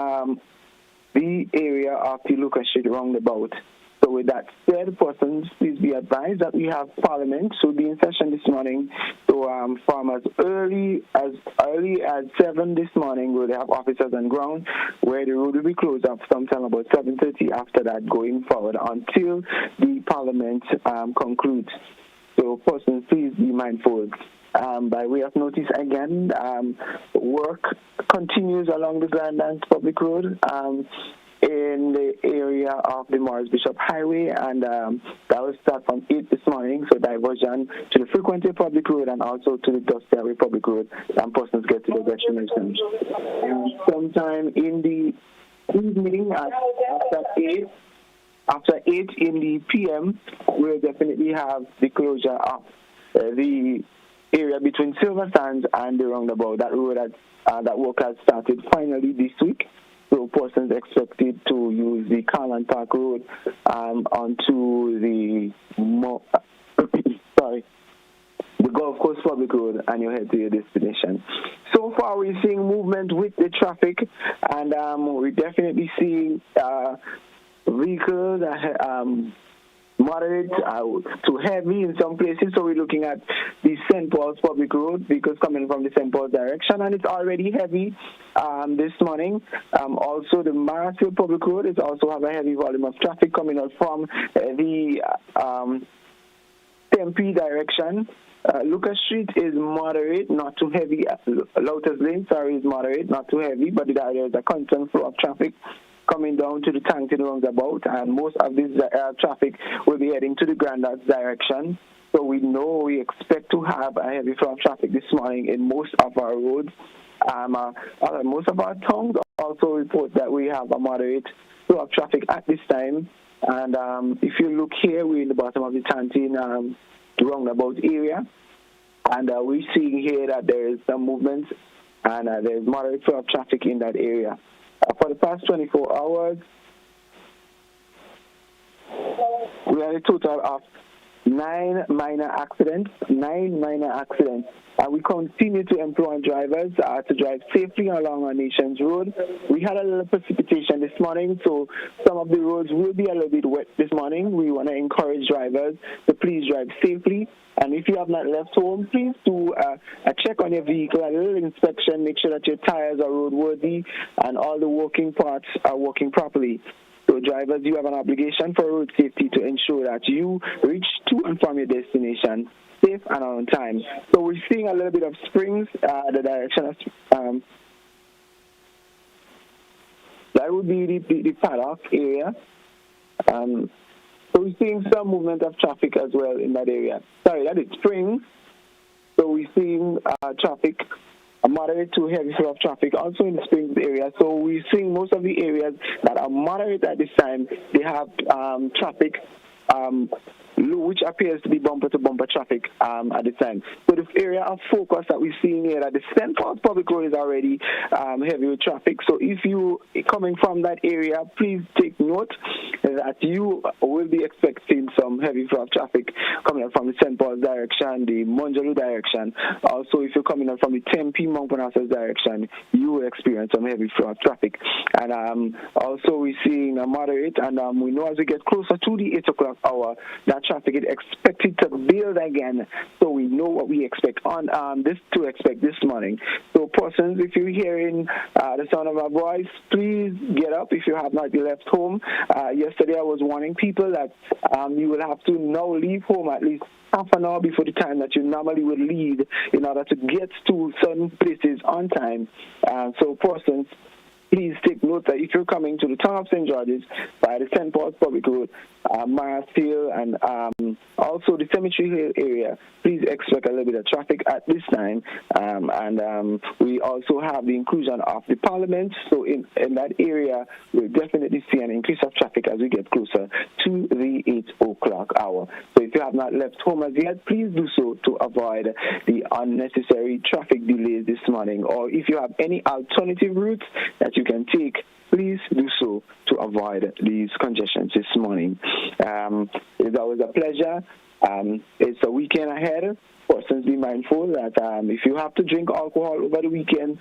the area of the Lucas Street roundabout. So with that said, persons, please be advised that we have Parliament to be in session this morning. So from as early as 7 this morning, we'll have officers on ground where the road will be closed up sometime about 7:30 after that going forward until the Parliament concludes. So persons, please be mindful. By way of notice again, work continues along the Grand Dance Public Road. In the area of the Morris Bishop Highway, and that will start from 8 this morning, so diversion to the Frequency Public Road and also to the Dusty Public Road, and persons get to the destination. Sometime in the evening after 8 in the PM, we'll definitely have the closure of the area between Silver Sands and the roundabout. That road that work has started finally this week. So persons expected to use the Carland Park Road onto the Gulf Coast Public Road, and you head to your destination. So far, we're seeing movement with the traffic, and we're definitely seeing vehicles moderate to heavy in some places. So we're looking at the St. Paul's Public Road, vehicles coming from the St. Paul's direction, and it's already heavy this morning. Also, the Marshfield Public Road is also have a heavy volume of traffic coming out from the Tempe direction. Lucas Street is moderate, not too heavy. Lotus Lane, is moderate, not too heavy, but there is a constant flow of traffic coming down to the Tankton roundabout, and most of this traffic will be heading to the Grandad's direction. So we expect to have a heavy flow of traffic this morning in most of our roads. Most of our towns also report that we have a moderate flow of traffic at this time. And if you look here, we're in the bottom of the Tankton roundabout area, and we're seeing here that there is some movement, and there's moderate flow of traffic in that area. For the past 24 hours, we had a total of 9 minor accidents, and we continue to employ drivers to drive safely along our nation's road. We had a little precipitation this morning, so some of the roads will be a little bit wet this morning. We want to encourage drivers to please drive safely. And if you have not left home, please do a check on your vehicle, a little inspection, make sure that your tires are roadworthy and all the working parts are working properly. So drivers, you have an obligation for road safety to ensure that you reach to and from your destination safe and on time. So we're seeing a little bit of springs, the direction of, that would be the paddock area. So we're seeing some movement of traffic as well in that area. Sorry, that is Springs. So we're seeing traffic, a moderate to heavy flow of traffic also in the Springs area. So we're seeing most of the areas that are moderate at this time, they have traffic which appears to be bumper-to-bumper traffic at this time. So the area of focus that we're seeing here at the St. Paul's Public Road is already heavy with traffic. So if you coming from that area, please take note that you will be expecting some heavy flow of traffic coming up from the St. Paul's direction, the Monjalu direction. Also, if you're coming up from the Tempe Mount Parnassus direction, you will experience some heavy flow of traffic. And also we're seeing a moderate, and we know as we get closer to the 8 o'clock hour, that traffic is expected to build again, so we know what we expect this morning. So persons, if you're hearing the sound of my voice, please get up if you have not left home. Yesterday I was warning people that you will have to now leave home at least half an hour before the time that you normally would leave in order to get to certain places on time. So persons, please take note that if you're coming to the town of St. George's by the St. Paul's Public Road, Mars Hill, and also the Cemetery Hill area, please expect a little bit of traffic at this time. And we also have the inclusion of the Parliament, so in that area, we'll definitely see an increase of traffic as we get closer to the 8 o'clock hour. So if you have not left home as yet, please do so to avoid the unnecessary traffic delays this morning. Or if you have any alternative routes that you can take, please do so to avoid these congestions this morning. It's always a pleasure. It's a weekend ahead. Persons, be mindful that if you have to drink alcohol over the weekend,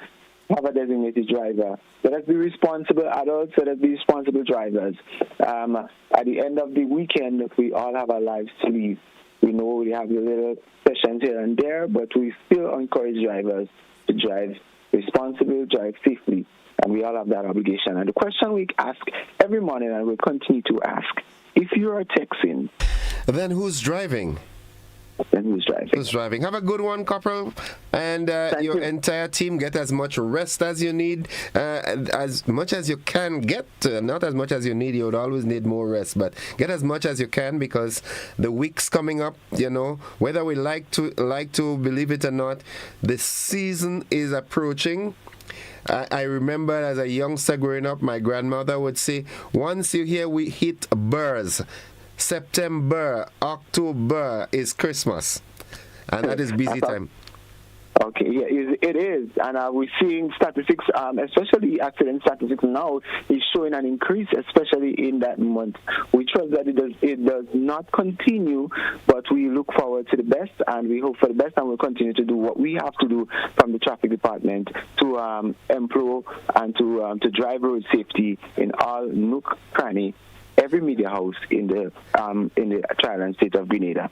have a designated driver. Let us be responsible adults. Let us be responsible drivers. At the end of the weekend, we all have our lives to live. We know we have a little sessions here and there, but we still encourage drivers to drive responsibly, drive safely. And we all have that obligation. And the question we ask every morning, and we'll continue to ask, if you are texting, then who's driving? Then who's driving? Who's driving? Have a good one, Corporal, and your entire team. Get as much rest as you need, as much as you can get. Not as much as you need. You would always need more rest, but get as much as you can, because the week's coming up. You know, whether we like to believe it or not, the season is approaching. I remember as a youngster growing up, my grandmother would say, once you hear we hit burrs, September, October is Christmas. And that is busy time. Okay, yeah, it is. And we're seeing statistics, especially accident statistics now, is showing an increase, especially in that month. We trust that it does not continue, but we look forward to the best, and we hope for the best, and we'll continue to do what we have to do from the traffic department to improve and to drive road safety in all nook, cranny, every media house in the trial state of Grenada.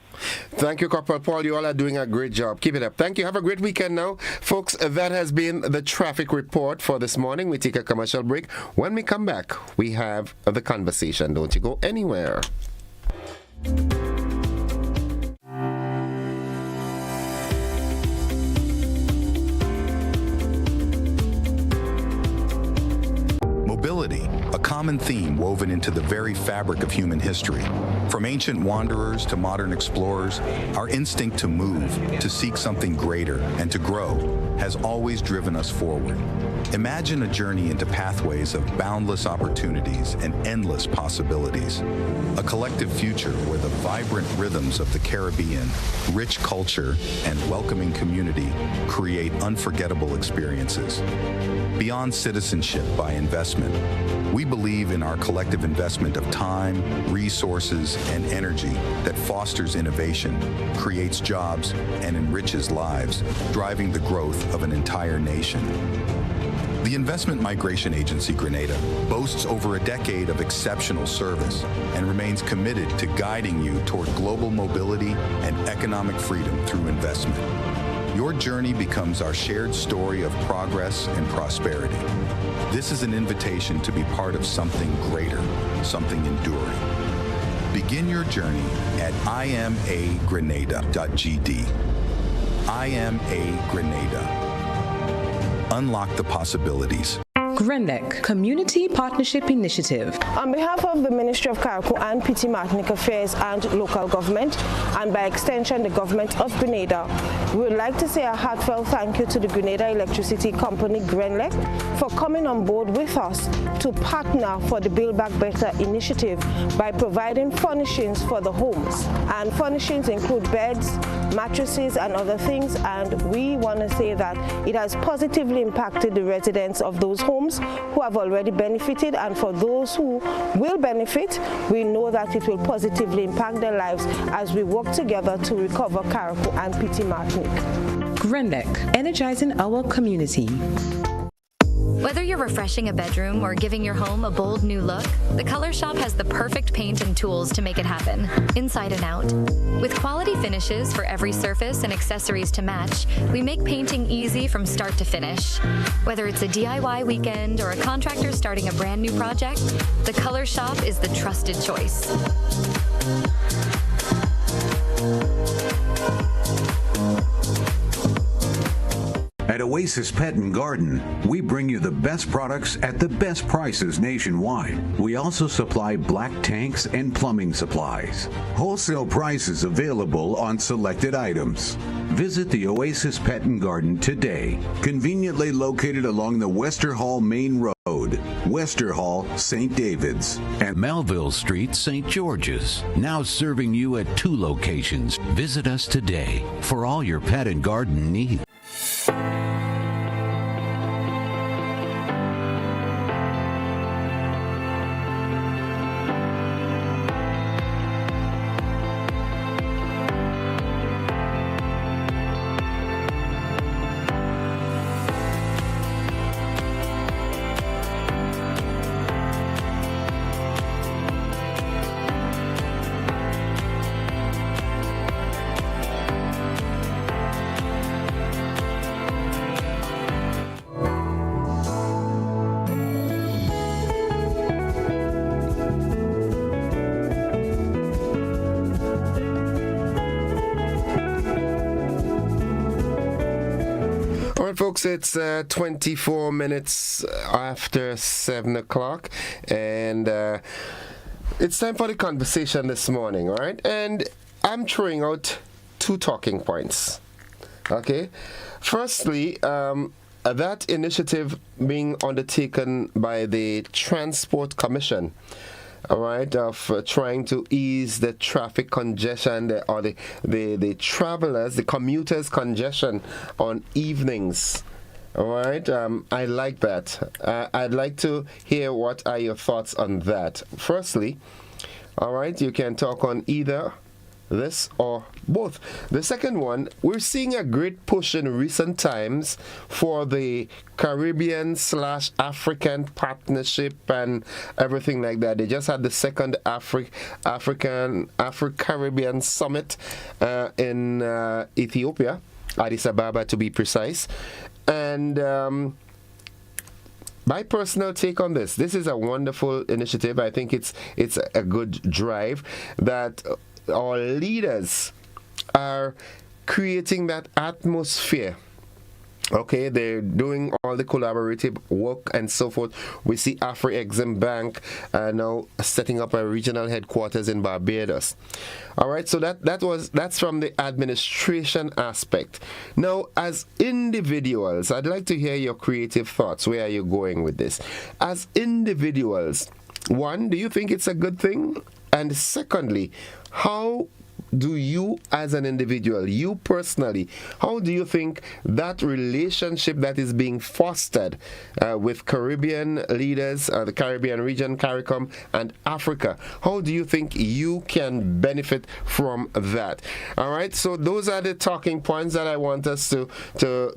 Thank you, Corporal Paul. You all are doing a great job. Keep it up. Thank you. Have a great weekend now. Folks, that has been the traffic report for this morning. We take a commercial break. When we come back, we have the conversation. Don't you go anywhere. Mobility, a common theme woven into the very fabric of human history. From ancient wanderers to modern explorers, our instinct to move, to seek something greater, and to grow has always driven us forward. Imagine a journey into pathways of boundless opportunities and endless possibilities. A collective future where the vibrant rhythms of the Caribbean, rich culture, and welcoming community create unforgettable experiences. Beyond citizenship by investment, we believe in our collective investment of time, resources, and energy that fosters innovation, creates jobs, and enriches lives, driving the growth of an entire nation. The Investment Migration Agency Grenada boasts over a decade of exceptional service and remains committed to guiding you toward global mobility and economic freedom through investment. Your journey becomes our shared story of progress and prosperity. This is an invitation to be part of something greater, something enduring. Begin your journey at imagrenada.gd. IMA Grenada. Unlock the possibilities. GRENDEC, Community Partnership Initiative. On behalf of the Ministry of Carriacou and Petite Martinique Affairs and Local Government, and by extension the Government of Grenada, we would like to say a heartfelt thank you to the Grenada Electricity Company, GRENLEC, for coming on board with us to partner for the Build Back Better initiative by providing furnishings for the homes. And furnishings include beds, mattresses, and other things, and we want to say that it has positively impacted the residents of those homes who have already benefited, and for those who will benefit, we know that it will positively impact their lives as we work together to recover Carriacou and Petite Martinique. GRENDEC, energizing our community. Whether you're refreshing a bedroom or giving your home a bold new look, the Color Shop has the perfect paint and tools to make it happen, inside and out. With quality finishes for every surface and accessories to match, we make painting easy from start to finish. Whether it's a DIY weekend or a contractor starting a brand new project, the Color Shop is the trusted choice. At Oasis Pet and Garden, we bring you the best products at the best prices nationwide. We also supply black tanks and plumbing supplies. Wholesale prices available on selected items. Visit the Oasis Pet and Garden today, conveniently located along the Wester Hall Main Road, Wester Hall, St. David's, and Melville Street, St. George's. Now serving you at 2 locations. Visit us today for all your pet and garden needs. Folks, it's 24 minutes after 7 o'clock, and it's time for the conversation this morning, all right? And I'm throwing out 2 talking points, okay? Firstly, that initiative being undertaken by the Transport Commission, all right, of trying to ease the traffic congestion or the travelers, the commuters' congestion on evenings. All right, I like that. I'd like to hear what are your thoughts on that. Firstly, all right, you can talk on either this or both. The second one, we're seeing a great push in recent times for the Caribbean/African partnership and everything like that. They just had the second Afro-Caribbean summit in Ethiopia, Addis Ababa to be precise. And my personal take on this is a wonderful initiative. I think it's a good drive that our leaders are creating that atmosphere. Okay, they're doing all the collaborative work and so forth. We see Afro-Exim Bank now setting up a regional headquarters in Barbados. All right, so that's from the administration aspect. Now, as individuals, I'd like to hear your creative thoughts. Where are you going with this? As individuals, one, do you think it's a good thing? And secondly, how do you as an individual, you personally, how do you think that relationship that is being fostered with Caribbean leaders, the Caribbean region, CARICOM, and Africa, how do you think you can benefit from that? All right, so those are the talking points that I want us to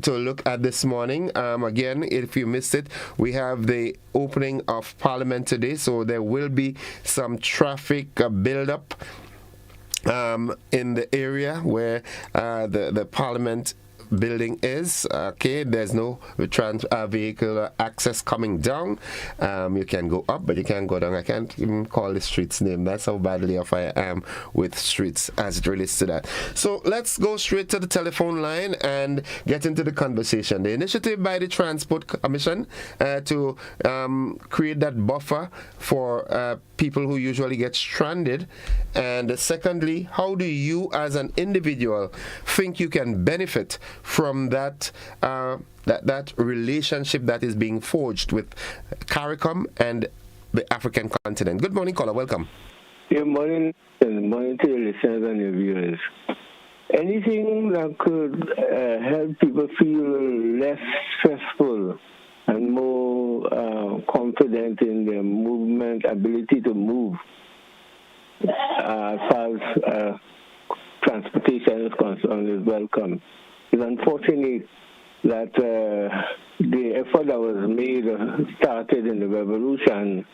look at this morning. Again, if you missed it, we have the opening of Parliament today, so there will be some traffic build-up in the area where the Parliament building is. Okay, there's no vehicular access coming down. You can go up, but you can't go down. I can't even call the street's name. That's how badly off I am with streets as it relates to that. So let's go straight to the telephone line and get into the conversation. The initiative by the Transport Commission to create that buffer for people who usually get stranded. And secondly, how do you as an individual think you can benefit from that that relationship that is being forged with CARICOM and the African continent? Good morning, caller. Welcome. Good morning, and morning to your listeners and your viewers. Anything that could help people feel less stressful and more confident in their movement, ability to move, as far as transportation is concerned, is welcome. It's unfortunate that the effort that was made started in the revolution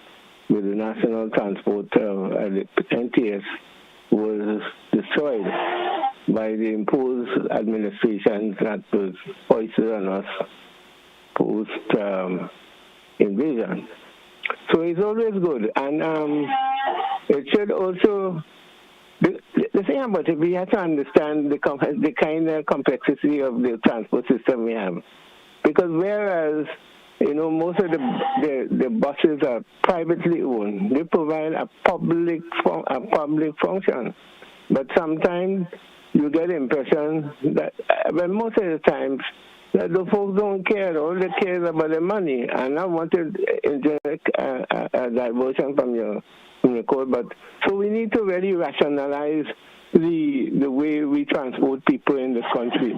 with the National Transport the NTS was destroyed by the imposed administrations that was foisted on us post invasion. So it's always good, and it should also. The thing about it, we have to understand the kind of complexity of the transport system we have, because whereas most of the buses are privately owned, they provide a public function, but sometimes you get the impression that, well, most of the times, that the folks don't care. All they care is about the money. And I want to inject a diversion from your code, but so we need to really rationalize the way we transport people in this country.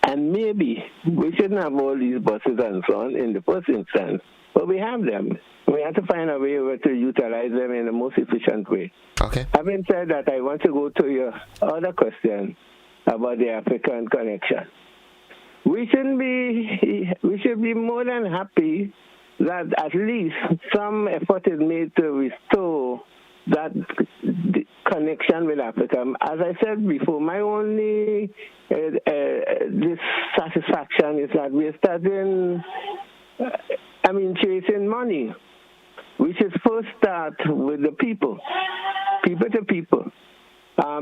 And maybe we shouldn't have all these buses and so on in the first instance, but we have them. We have to find a way to utilize them in the most efficient way. Okay. Having said that, I want to go to your other question about the African connection. We should be more than happy that at least some effort is made to restore that connection with Africa. As I said before, my only dissatisfaction is that we're starting, chasing money. We should first start with the people to people,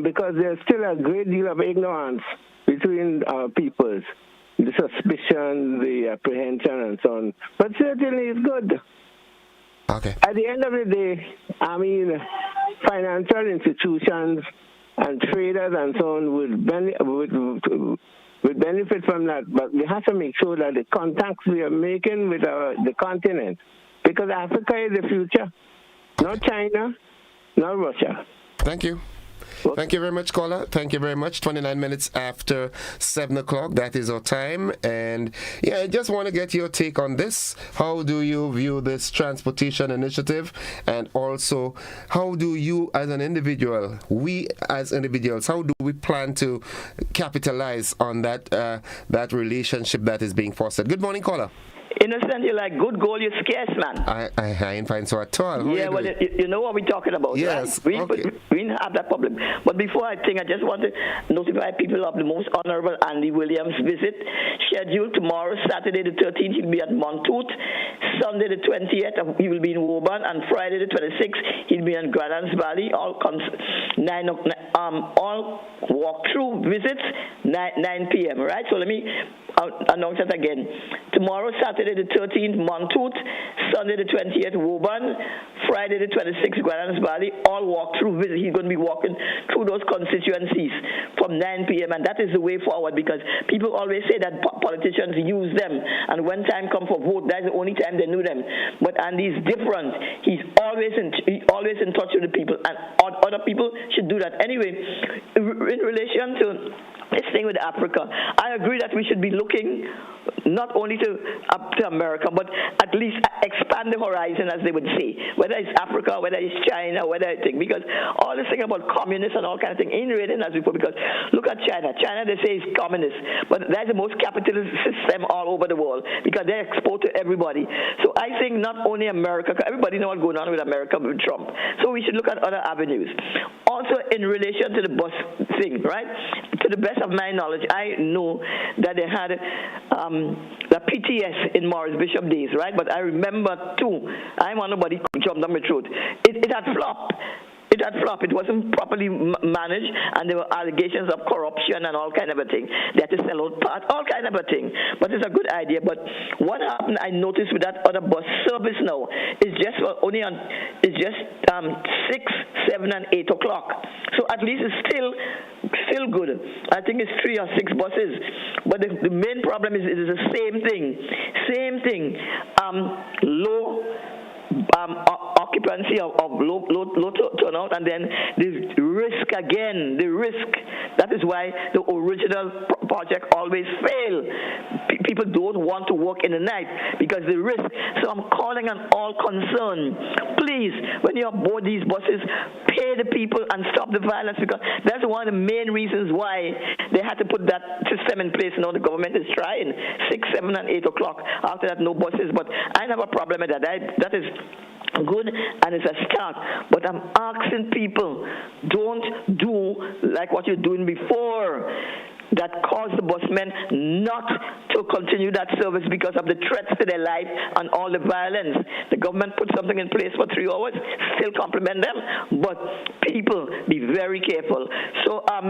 because there's still a great deal of ignorance between our peoples. The suspicion, the apprehension, and so on. But certainly it's good. Okay. At the end of the day, financial institutions and traders and so on would benefit from that. But we have to make sure that the contacts we are making with the continent, because Africa is the future, not China, not Russia. Thank you. Thank you very much, caller. Thank you very much. 29 minutes after 7 o'clock, that is our time. And I just want to get your take on this. How do you view this transportation initiative? And also, how do you as an individual, we as individuals, how do we plan to capitalize on that relationship that is being fostered? Good morning, caller. Innocent, you're like, good goal, you're scarce, man. I ain't find so at all. Yeah, well, you know what we're talking about, yes, right? We didn't have that problem. But before I just want to notify people of the Most Honorable Andy Williams' visit. Scheduled tomorrow, Saturday the 13th, he'll be at Montoot. Sunday the 20th, he will be in Woburn. And Friday the 26th, he'll be in Grenada Valley. All walk-through visits, 9 p.m., right? So let me announce that again. Tomorrow, Saturday the 13th, Montoot. Sunday the 20th, Woburn. Friday the 26th, Grenada Valley. All walk-through visits. He's going to be walking through those constituencies from 9 p.m. And that is the way forward, because people always say that politicians use them. And when time comes for vote, that's the only time they knew them. But Andy's different. He's always in touch with the people. And other people should do that. Anyway, in relation to this thing with Africa, I agree that we should be looking not only up to America, but at least expand the horizon, as they would say, whether it's Africa, whether it's China, whether it's because all this thing about communists and all kind of thing ain't really as before, because look at China. China, they say, is communist, but that's the most capitalist system all over the world, because they export to everybody. So I think not only America, everybody knows what's going on with America with Trump, so we should look at other avenues. Also, in relation to the bus thing, right? To the best of my knowledge, I know that they had the PTS in Morris Bishop days, right? But I remember too, I want nobody jumped down my throat. It had flopped. It wasn't properly managed, and there were allegations of corruption and all kind of a thing. They had to sell out parts, all kind of a thing. But it's a good idea. But what happened, I noticed with that other bus service now, is just 6, 7, and 8 o'clock. So at least it's still good. I think it's 3 or 6 buses. But the main problem is it is the same thing. Low occupancy of low turnout, and then the risk again, the risk. That is why the original project always fail. People don't want to work in the night because the risk. So I'm calling on all concerned, please, when you board these buses, pay the people and stop the violence, because that's one of the main reasons why they had to put that system in place. Now the government is trying 6, 7, and 8 o'clock. After that, no buses. But I have a problem with that. That is good, and it's a start. But I'm asking people, don't do like what you're doing before. That caused the busmen not to continue that service because of the threats to their life and all the violence. The government put something in place for 3 hours, still compliment them, but people, be very careful. So I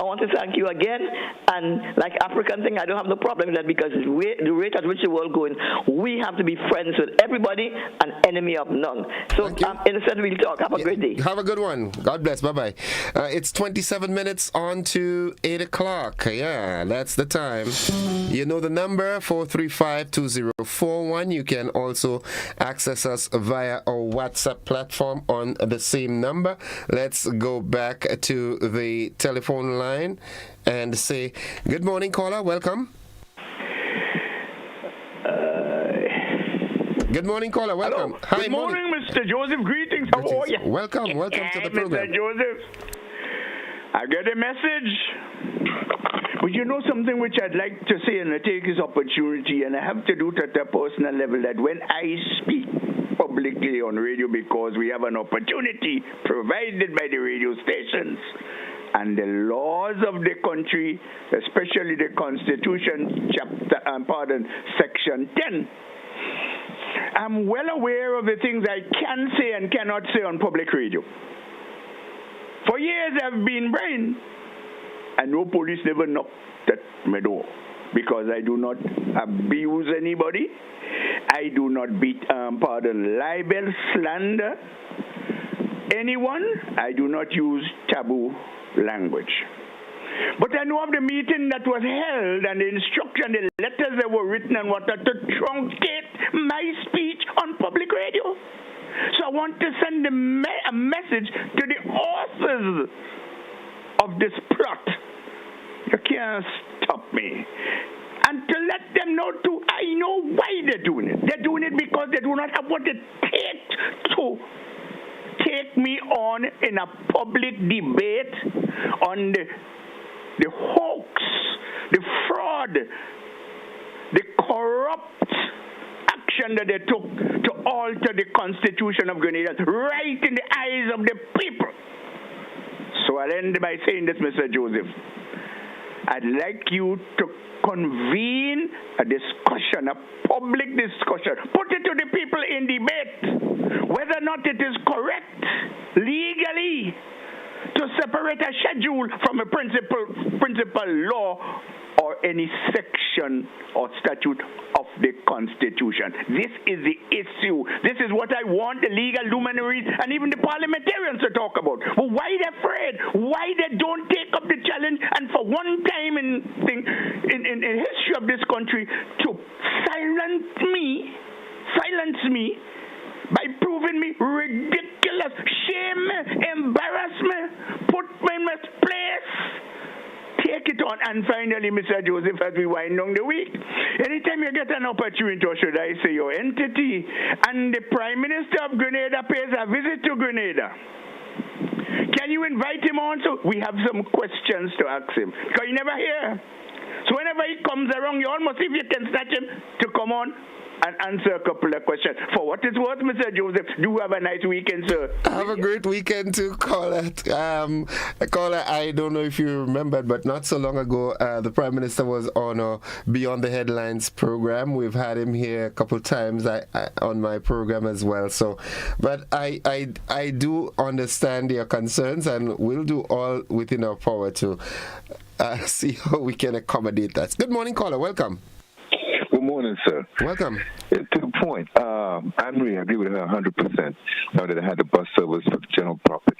want to thank you again, and like African thing, I don't have no problem with that, because the rate at which the world going, we have to be friends with everybody and enemy of none. So Innocent, we'll talk. Have a great day. Have a good one. God bless. Bye-bye. It's 27 minutes on to 8 o'clock. Yeah, that's the time. You know the number, 435-2041. You can also access us via our WhatsApp platform on the same number. Let's go back to the telephone line and say, good morning, caller. Welcome. Good morning, caller. Welcome. Hello. Hi, good morning, Mr. Joseph. Greetings. How are you? Welcome to the program. Mr. Joseph. I get a message. But you know something which I'd like to say, and I take this opportunity, and I have to do it at a personal level, that when I speak publicly on radio, because we have an opportunity provided by the radio stations and the laws of the country, especially the Constitution, Section 10, I'm well aware of the things I can say and cannot say on public radio. For years I've been brain, and no police never knocked at my door, because I do not abuse anybody. I do not libel, slander anyone. I do not use taboo language. But I know of the meeting that was held and the instruction, the letters that were written and what to truncate my speech on public radio. So I want to send a message to the authors of this plot. You can't stop me. And to let them know too, I know why they're doing it. They're doing it because they do not have what it takes to take me on in a public debate on the hoax, the fraud, the corrupt action that they took to alter the Constitution of Grenada right in the eyes of the people. So I'll end by saying this, Mr. Joseph. I'd like you to convene a discussion, a public discussion. Put it to the people in debate whether or not it is correct legally to separate a schedule from a principal law or any section or statute of the Constitution. This is the issue. This is what I want the legal luminaries and even the parliamentarians to talk about. But why they're afraid? Why they don't take up the challenge and for one time in history of this country to silence me by proving me ridiculous, shame me, embarrass me, put me in my place. Take it on. And finally, Mr. Joseph, as we wind down the week, anytime you get an opportunity, or should I say your entity, and the Prime Minister of Grenada pays a visit to Grenada, can you invite him on? So we have some questions to ask him, because he never here. So whenever he comes around, you almost, if you can snatch him to come on and answer a couple of questions. For what it's worth, Mr. Joseph, do have a nice weekend, sir. Have a great weekend too, caller. Caller, I don't know if you remembered, but not so long ago, the Prime Minister was on our Beyond the Headlines program. We've had him here a couple times on my program as well. So, but I do understand your concerns, and we'll do all within our power to see how we can accommodate that. Good morning, caller. Welcome. Good morning, sir. Welcome. To the point, Anne-Marie, I agree with her 100%. Now that I had the bus service for the general public.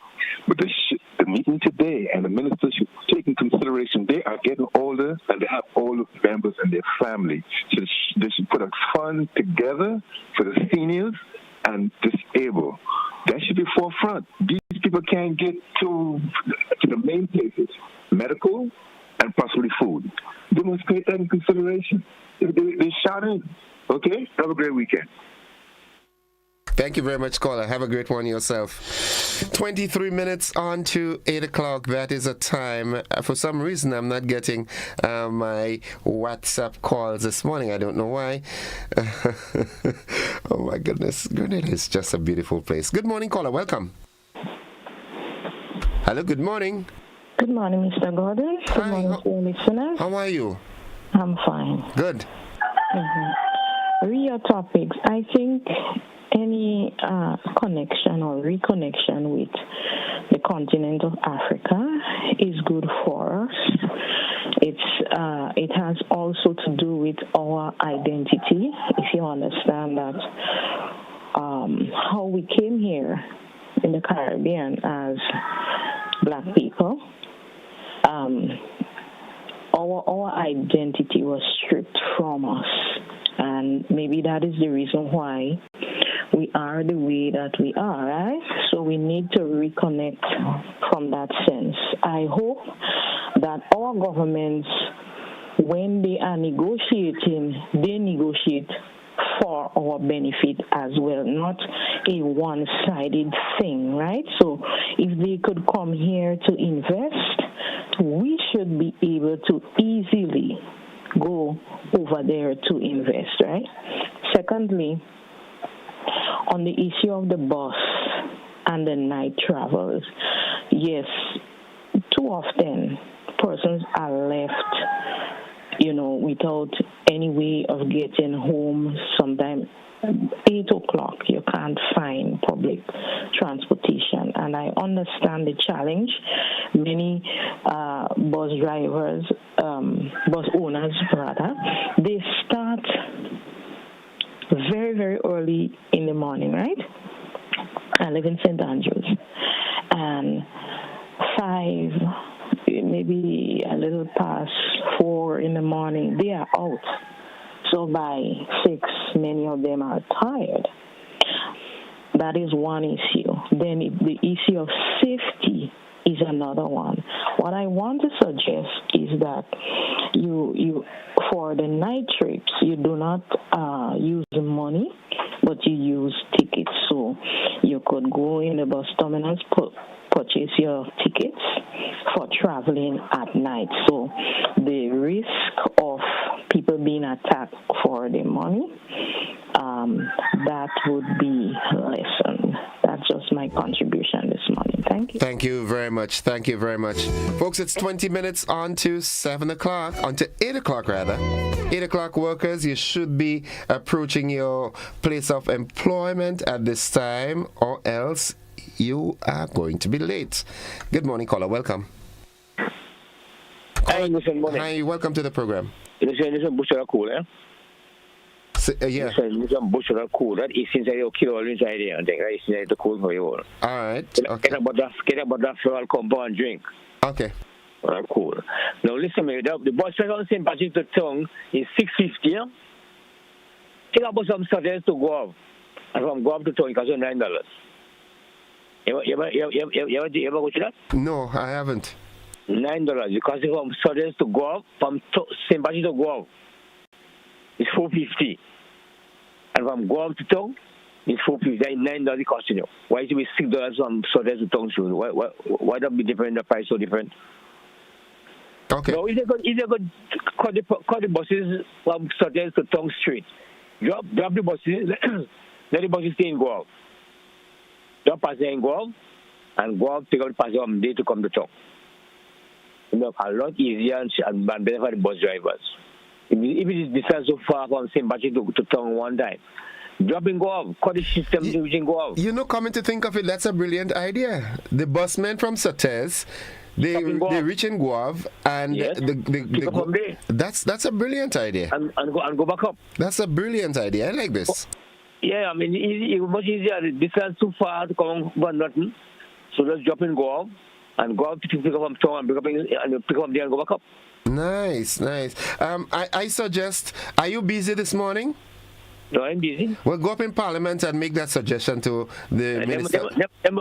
But the meeting today and the ministers should take in consideration they are getting older and they have older members and their family. So they should put a fund together for the seniors and disabled That should be forefront. These people can't get to the main places, medical and possibly food. They must take that in consideration. They shot in. Okay? Have a great weekend. Thank you very much, caller. Have a great one yourself. 23 minutes on to 8 o'clock. That is a time. For some reason, I'm not getting my WhatsApp calls this morning. I don't know why. Oh, my goodness. Grenada is just a beautiful place. Good morning, caller. Welcome. Hello, good morning. Good morning, Mr. Gordon. Good morning to your listeners. How are you? I'm fine. Good. Real topics. I think any connection or reconnection with the continent of Africa is good for us. It has also to do with our identity, if you understand that. How we came here in the Caribbean as Black people, our identity was stripped from us, and maybe that is the reason why we are the way that we are, right? So we need to reconnect from that sense. I hope that our governments, when they are negotiating, they negotiate for our benefit as well, not a one-sided thing, right? So if they could come here to invest, we should be able to easily go over there to invest, right? Secondly, on the issue of the bus and the night travels, yes, too often persons are left, without any way of getting home. Sometimes 8 o'clock, you can't find public transportation. And I understand the challenge. Many bus drivers, bus owners rather, they start very, very early in the morning, right? I live in St. Andrews. And 5, maybe a little past 4 in the morning, they are out. So by 6, many of them are tired. That is one issue. Then the issue of safety is another one. What I want to suggest is that you for the night trips, you do not use money, but you use tickets. So you could go in the bus terminals, purchase your tickets for traveling at night. So the risk of people being attacked for the money, that would be lessened. That's just my contribution this morning. Thank you. Thank you very much. Thank you very much. Folks, it's 20 minutes on to 7 o'clock, on to 8 o'clock rather. 8 o'clock workers, you should be approaching your place of employment at this time, or else you are going to be late. Good morning, caller. Welcome. Hi, good morning. Hi, welcome to the program. Listen, Bush are cool, eh? Yeah. Listen, Bush are cool. That is since I kill all inside here and thing, right? It's the cool for you all. All right. Okay. Get about that floral compound and drink. Okay. All right, cool. Now listen, me. The bus fare on St. Patrick to Tongue is $6.50. Yeah? Take about some Saturdays to go up, and from go up to Tongue, it costs $9. You ever go to that? No, I haven't. $9 because from Saturdays to go up, from St. Patrick to go up, it's $4.50. And from go up to Tongue, it's $4.50. That is $9 costing you. Why is it be $6 from Saturdays to Tongue soon? Why that be different? The price so different? Okay. No, if they could cut the buses from Saturdays to Tongue Street, drop the buses, let the buses stay in go out. Don't pass there and go out, and go out, pick up the passenger on day to come to Tongue. A lot easier and better for the bus drivers. If it is distance so far from St. Patrick to Tongue one time, drop and go out, cut the system so we can go out. Coming to think of it, that's a brilliant idea. The busmen from Sates, they reach in Guav, and yes. That's a brilliant idea. And go back up. That's a brilliant idea. I like this. Yeah, I mean, it's much easier. The distance too far to come from nothing. So let's drop and go out, and go out to pick up from Tongue and pick up there and go back up. Nice. I suggest, are you busy this morning? No, I'm busy. Well, go up in Parliament and make that suggestion to the minister.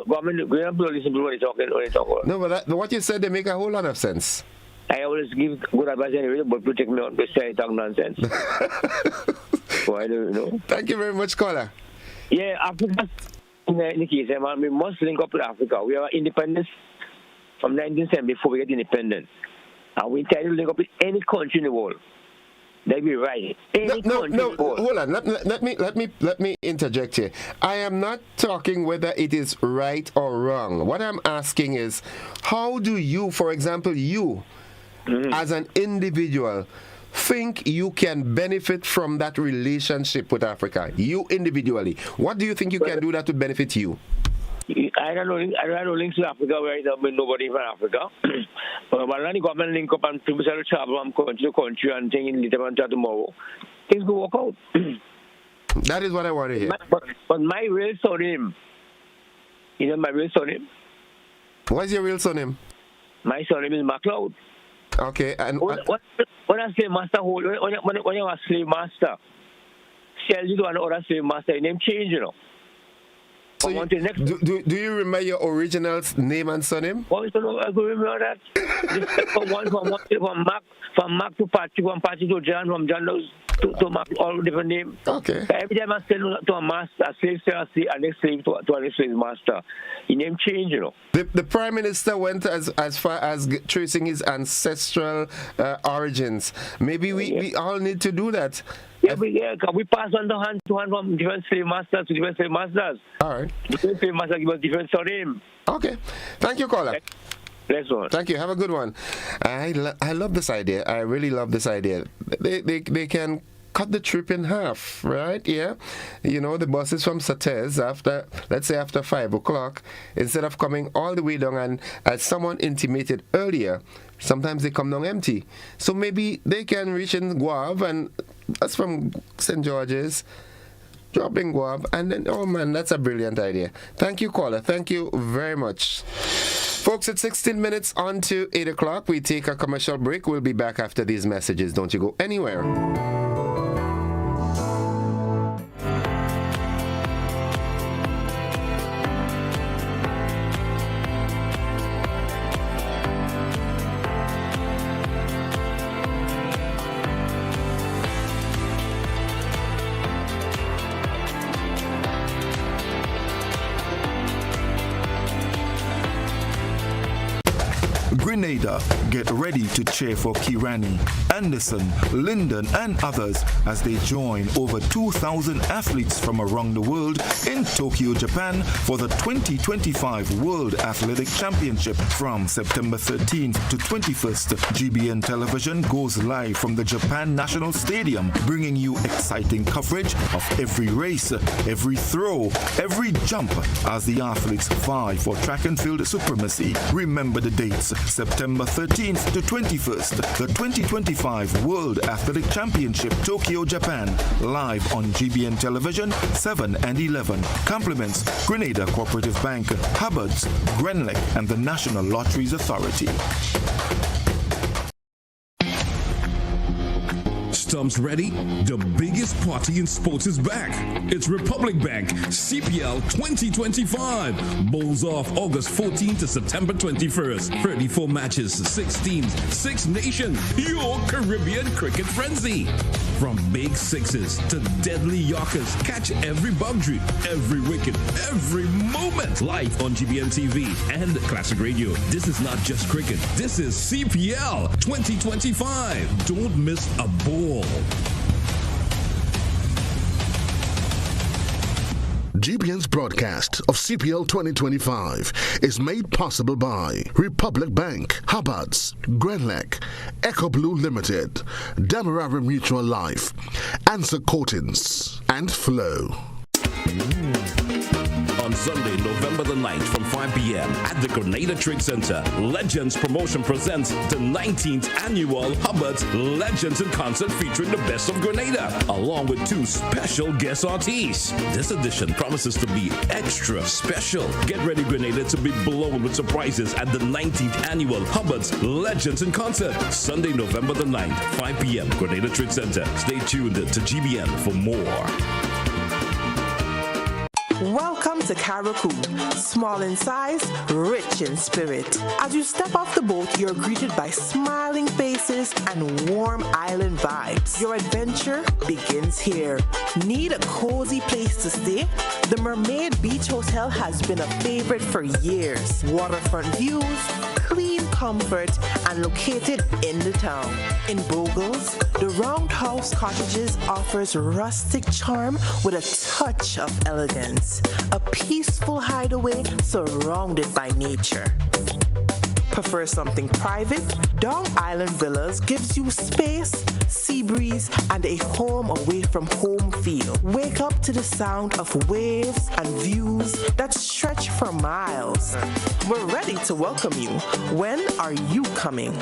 Government, we don't listen to what they talk about. No, but what you said, they make a whole lot of sense. I always give good advice anyway, but protect me on this talk nonsense. So I don't know. Thank you very much, caller. Yeah, Africa, in the case, we must link up with Africa. We are independent from 1970 before we get independent. And we try to link up with any country in the world. That'd be right. No, hold on. Let me interject here. I am not talking whether it is right or wrong. What I'm asking is, how do you, for example, you, as an individual, think you can benefit from that relationship with Africa? You individually. What do you think you can do that would benefit you? I don't know links to Africa right now with nobody from Africa. But when the government link up and people start to travel from country to country and thinking later on tomorrow, things will work out. That is what I want to hear. But my real surname, you know my real surname? What's your real surname? My surname is MacLeod. Okay, and when I say master hold, when you are a slave master, sell you to another slave master, your name change, you know. So do you remember your original name and surname? Oh, I remember that. From Mac to Patrick, from Patrick to John, from John to Mac, all different names. Okay. Every time I sell to a master, a slave to a next slave to a next slave master, your name change, you know. The Prime Minister went as far as tracing his ancestral origins. Maybe we all need to do that. Yeah, we pass on the hand to hand from different slave masters to different slave masters. All right. Different slave masters give us different surname. Okay. Thank you, caller. Next one. Thank you. Have a good one. I love this idea. I really love this idea. They can cut the trip in half, right? Yeah. You know, the buses from Sates after, let's say after 5 o'clock, instead of coming all the way down, and as someone intimated earlier, sometimes they come down empty. So maybe they can reach in Guave, and that's from St. George's, drop in Guave, and then, oh man, that's a brilliant idea. Thank you, caller. Thank you very much. Folks, it's 16 minutes on to 8 o'clock. We take a commercial break. We'll be back after these messages. Don't you go anywhere. Grenada, get ready to cheer for Kirani, Anderson, Linden and others as they join over 2,000 athletes from around the world in Tokyo, Japan for the 2025 World Athletic Championship from September 13th to 21st. GBN Television goes live from the Japan National Stadium, bringing you exciting coverage of every race, every throw, every jump as the athletes vie for track and field supremacy. Remember the dates: September 13th to 21st, the 2025 World Athletic Championship, Tokyo, Japan, live on GBN Television, 7 and 11. Compliments Grenada Cooperative Bank, Hubbard's, Grenlec, and the National Lotteries Authority. Stumps ready? The biggest party in sports is back. It's Republic Bank CPL 2025. Bowls off August 14th to September 21st. 34 matches, 6 teams, 6 nations. Your Caribbean cricket frenzy. From big sixes to deadly yorkers, catch every boundary, every wicket, every moment. Live on GBN TV and Classic Radio. This is not just cricket. This is CPL 2025. Don't miss a ball. GBN's broadcast of CPL 2025 is made possible by Republic Bank, Hubbard's, Grenlec, Echo Blue Limited, Demerara Mutual Life, Answer Coatings, and Flow. On Sunday, November the 9th from 5 p.m. at the Grenada Trade Center, Legends Promotion presents the 19th annual Hubbard's Legends in Concert featuring the best of Grenada, along with 2 special guest artists. This edition promises to be extra special. Get ready, Grenada, to be blown with surprises at the 19th annual Hubbard's Legends in Concert, Sunday, November the 9th, 5 p.m. Grenada Trade Center. Stay tuned to GBN for more. Welcome to Caracou, small in size, rich in spirit. As you step off the boat, you're greeted by smiling faces and warm island vibes. Your adventure begins here. Need a cozy place to stay? The Mermaid Beach Hotel has been a favorite for years. Waterfront views, clean comfort, and located in the town. In Bogles, the Roundhouse Cottages offers rustic charm with a touch of elegance. A peaceful hideaway surrounded by nature. Prefer something private? Dong Island Villas gives you space, sea breeze, and a home away from home feel. Wake up to the sound of waves and views that stretch for miles. We're ready to welcome you. When are you coming?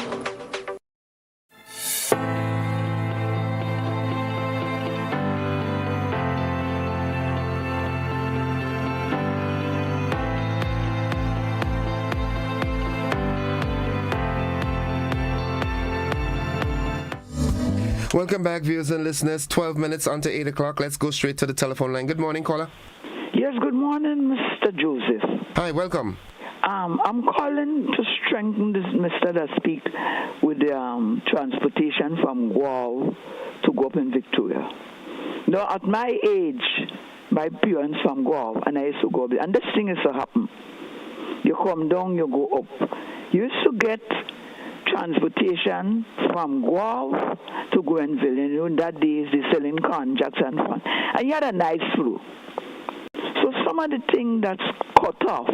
Welcome back, viewers and listeners. 12 minutes onto 8 o'clock. Let's go straight to the telephone line. Good morning, caller. Yes, good morning, Mr. Joseph. Hi, welcome. I'm calling to strengthen this Mr. that speak with the transportation from Guelph to go up in Victoria. Now, at my age, my parents from Guelph, and I used to go up, and this thing used to happen. You come down, you go up. You used to get transportation from Guelph to Grenville. You know, that days they selling conjacks and fun. And you had a nice flow. So some of the things that's cut off,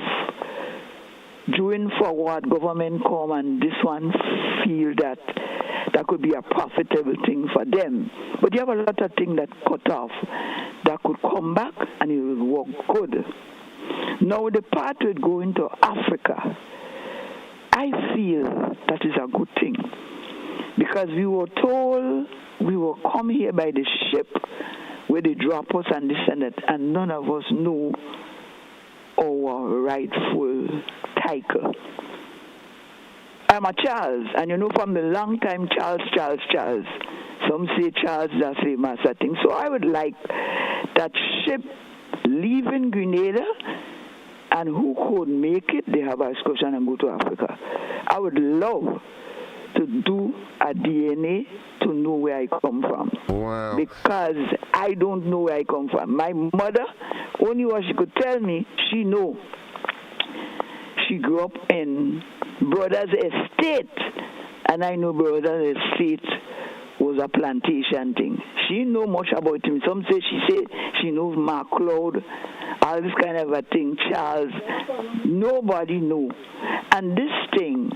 doing forward, government come and this one feel that could be a profitable thing for them. But you have a lot of things that cut off that could come back and it will work good. Now the part with going to Africa, I feel that is a good thing because we were told we will come here by the ship where they drop us and this and that, and none of us know our rightful title. I'm a Charles, and you know from the long time Charles. Some say Charles, that's famous, I think. So I would like that ship leaving Grenada, and who could make it, they have an excursion and go to Africa. I would love to do a DNA to know where I come from. Wow. Because I don't know where I come from. My mother, only what she could tell me, she know. She grew up in Brothers Estate, and I know Brothers Estate was a plantation thing. She know much about him. Some say she knows Mark Cloud, all this kind of a thing, Charles. Nobody know. And this thing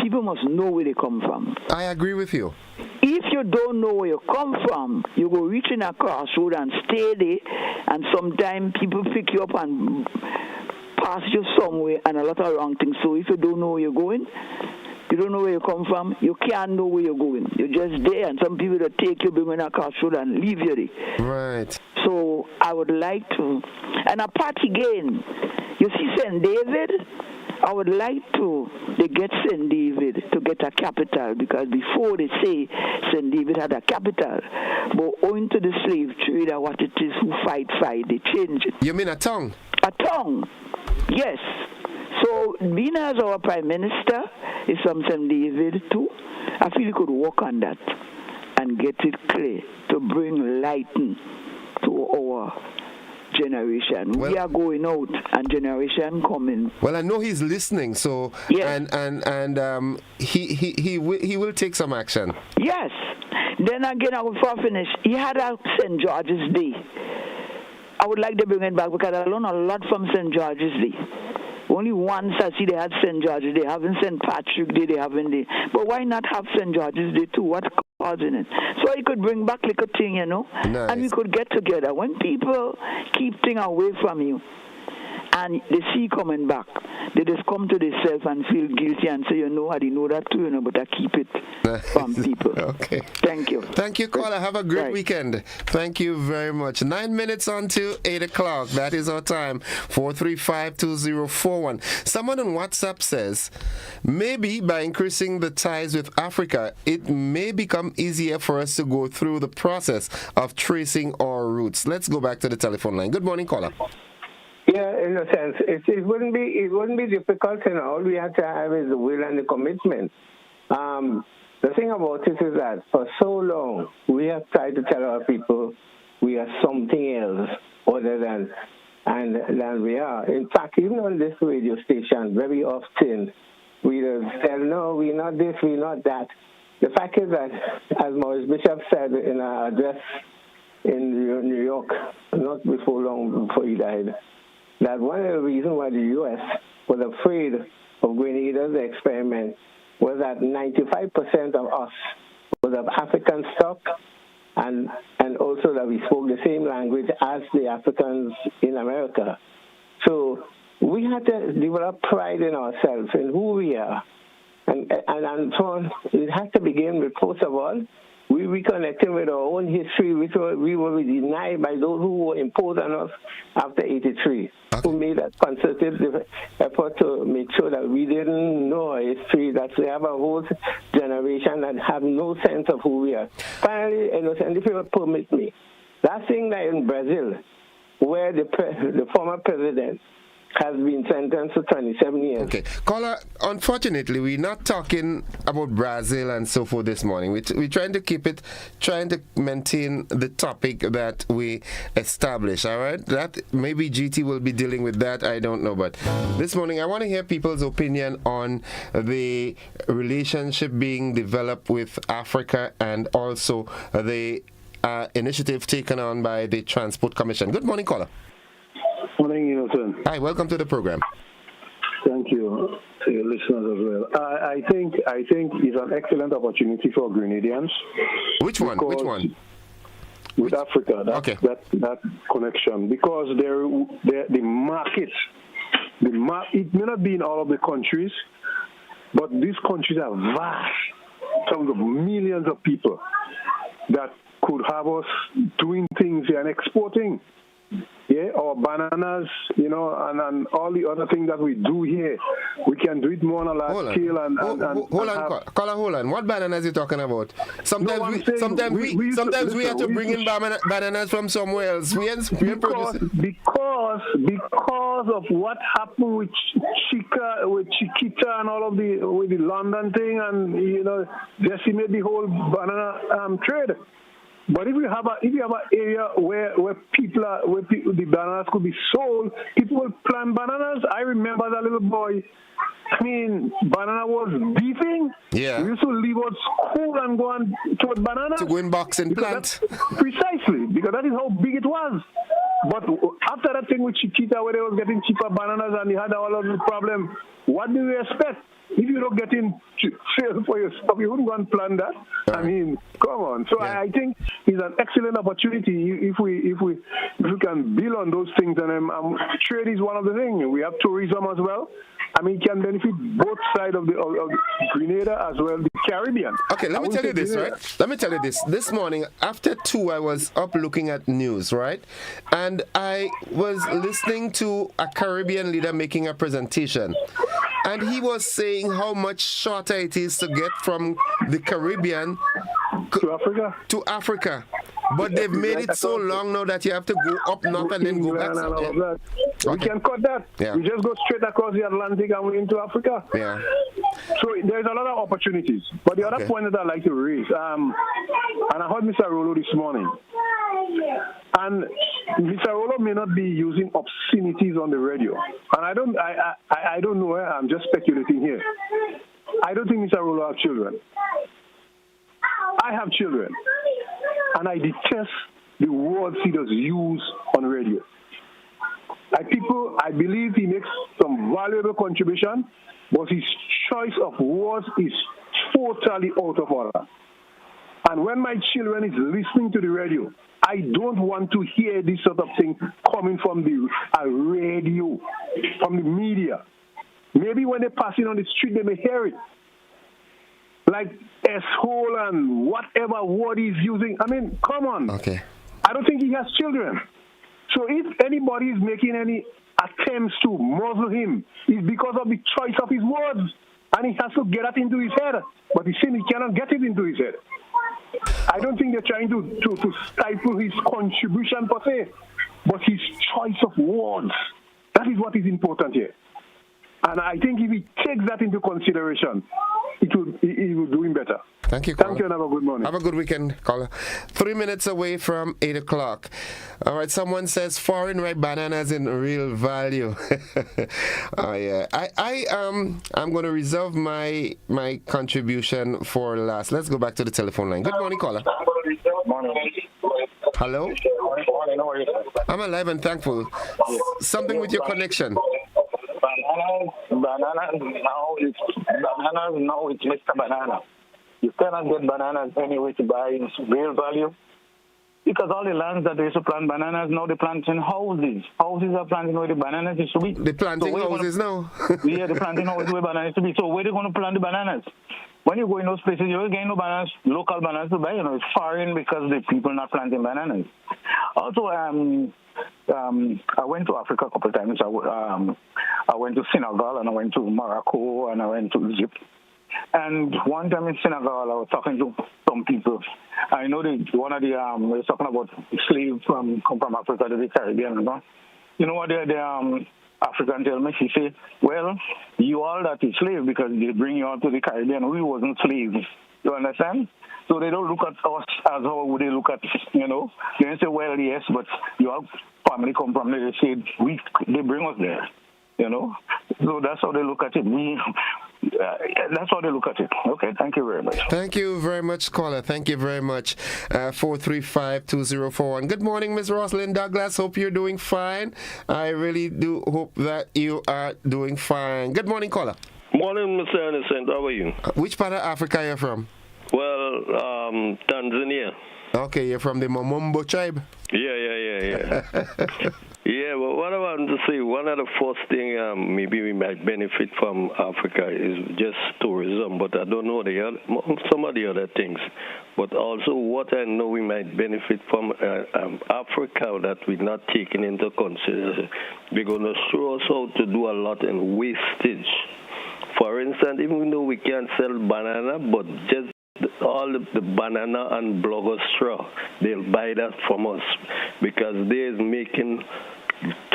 people must know where they come from. I agree with you. If you don't know where you come from, you go reaching a crossroad and stay there, and sometimes people pick you up and pass you somewhere and a lot of wrong things. So if you don't know where you're going, you don't know where you come from, you can't know where you're going. You're just there, and some people that take you, bring you in a crossroad and leave you there. Right. So I would like to, and apart again, you see St. David, I would like they get St. David to get a capital, because before they say St. David had a capital, but owing to the slave trade and what it is who fight, they change it. You mean a tongue? A tongue, yes. So being as our Prime Minister is from St. David too, I feel he could work on that and get it clear to bring light to our generation. We are going out and generation coming. Well, I know he's listening, so yes. and he will take some action. Yes. Then again, I will finish. He had a St. George's Day. I would like to bring it back because I learned a lot from St. George's Day. Only once I see they had St. George's Day. They haven't St. Patrick Day, they haven't Day. But why not have St. George's Day too? What's causing it? So he could bring back like a thing, you know? Nice. And we could get together. When people keep things away from you, and they see coming back, they just come to themselves and feel guilty and say, I didn't know that too, but I keep it from people. Okay. Thank you. Thank you, caller. Have a great weekend. Thank you very much. 9 minutes on to 8 o'clock. That is our time. 435-2041. Someone on WhatsApp says, maybe by increasing the ties with Africa, it may become easier for us to go through the process of tracing our roots. Let's go back to the telephone line. Good morning, caller. Yeah, in a sense, it wouldn't be difficult. All we have to have is the will and the commitment. The thing about it is that for so long we have tried to tell our people we are something else other than we are. In fact, even on this radio station, very often we have said, no, we're not this, we're not that. The fact is that, as Maurice Bishop said in our address in New York, not long before he died, that one of the reasons why the U.S. was afraid of Grenada's experiment was that 95% of us was of African stock, and also that we spoke the same language as the Africans in America. So we had to develop pride in ourselves, in who we are. And so on. It has to begin with, first of all, we reconnecting with our own history, which we were denied by those who were imposed on us after 83, who made a concerted effort to make sure that we didn't know our history, that we have a whole generation that have no sense of who we are. Finally, and if you will permit me, that thing that in Brazil, where the former president has been sentenced to 27 years. Okay. Caller, unfortunately, we're not talking about Brazil and so forth this morning. We're trying to maintain the topic that we established, all right? That maybe GT will be dealing with that, I don't know. But this morning, I want to hear people's opinion on the relationship being developed with Africa and also the initiative taken on by the Transport Commission. Good morning, caller. Morning, Nelson. Hi, welcome to the program. Thank you to your listeners as well. I think it's an excellent opportunity for Grenadians. Which one? With Africa, that connection, because the market, it may not be in all of the countries, but these countries are vast, terms of millions of people that could have us doing things here and exporting. Yeah, or bananas, and all the other things that we do here, we can do it more on a large scale. Hold on. What bananas are you talking about? Sometimes we have to bring in bananas from somewhere else. Because of what happened with Chiquita and all of with the London thing, and decimate the whole banana trade. But if you have an area where the bananas could be sold, people will plant bananas. I remember that little boy. Banana was beefing. Yeah. We used to leave out school and go and toward bananas. To go in box and plant. Precisely, because that is how big it was. But after that thing with Chiquita, where they was getting cheaper bananas and they had all of the problem, what do you expect? If you don't get in sales for yourself, you wouldn't go and plan that. Right. Come on. So yeah. I think it's an excellent opportunity if we can build on those things. And trade is one of the things. We have tourism as well. It can benefit both sides of Grenada as well, the Caribbean. Okay, let me tell you this, right? Let me tell you this. This morning, after 2, I was up looking at news, right? And I was listening to a Caribbean leader making a presentation. And he was saying how much shorter it is to get from the Caribbean to Africa. But they've made it so long now that you have to go up north and then go back. We can cut that. Yeah. We just go straight across the Atlantic and we're into Africa. Yeah. So there's a lot of opportunities. But the other point that I'd like to raise, and I heard Mr. Rolo this morning, and Mr. Rolo may not be using obscenities on the radio. And I don't know, I'm just speculating here. I don't think Mr. Rolo has children. I have children. And I detest the words he does use on radio. I believe he makes some valuable contribution, but his choice of words is totally out of order. And when my children is listening to the radio, I don't want to hear this sort of thing coming from the radio, from the media. Maybe when they're passing on the street, they may hear it. Like S-hole and whatever word he's using. I mean, come on. Okay. I don't think he has children. So if anybody is making any attempts to muzzle him, it's because of the choice of his words. And he has to get that into his head. But he seems he cannot get it into his head. I don't think they're trying to stifle his contribution per se, but his choice of words. That is what is important here. And I think if he takes that into consideration, it will do him better. Thank you, caller. Thank you, and have a good morning. Have a good weekend, caller. 3 minutes away from 8 o'clock. All right, someone says foreign ripe bananas in real value. Oh, yeah. I'm going to reserve my contribution for last. Let's go back to the telephone line. Good morning, caller. Morning. Hello? Morning, how are you? I'm alive and thankful. Something with your connection. Bananas now it's Mr. Banana. You cannot get bananas anywhere to buy in real value. Because all the lands that they used to plant bananas, now they plant in houses. Houses are planting where the bananas used to be. They're planting houses now. Yeah, they're planting houses where bananas used to be. So where are they going to plant the bananas? When you go in those places, you're getting no bananas, local bananas to buy. You know, it's foreign because the people are not planting bananas. Also, I went to Africa a couple of times. I went to Senegal, and I went to Morocco, and I went to Egypt. And one time in Senegal, I was talking to some people. I know one of the we were talking about slaves come from Africa to the Caribbean. You know what the African tell me? She say, "Well, you all that is slave because they bring you out to the Caribbean. We wasn't slaves. You understand? So they don't look at us as how would they look at They say, well, yes, but your family come from there. They say they bring us there. So that's how they look at it. That's how they look at it. Okay, thank you very much. Thank you very much, caller. Thank you very much. 435-2041. Good morning, Ms. Roslyn Douglas. Hope you're doing fine. I really do hope that you are doing fine. Good morning, caller. Morning, Mr. Innocent. How are you? Which part of Africa are you from? Well, Tanzania. Okay, you're from the Momombo tribe? Yeah. Yeah, well, what I want to say, one of the first things maybe we might benefit from Africa is just tourism, but I don't know some of the other things. But also what I know we might benefit from Africa that we're not taking into consideration. They're going to show us how to do a lot in wastage. For instance, even though we can't sell banana, but just all the banana and blogger straw, they'll buy that from us because they're making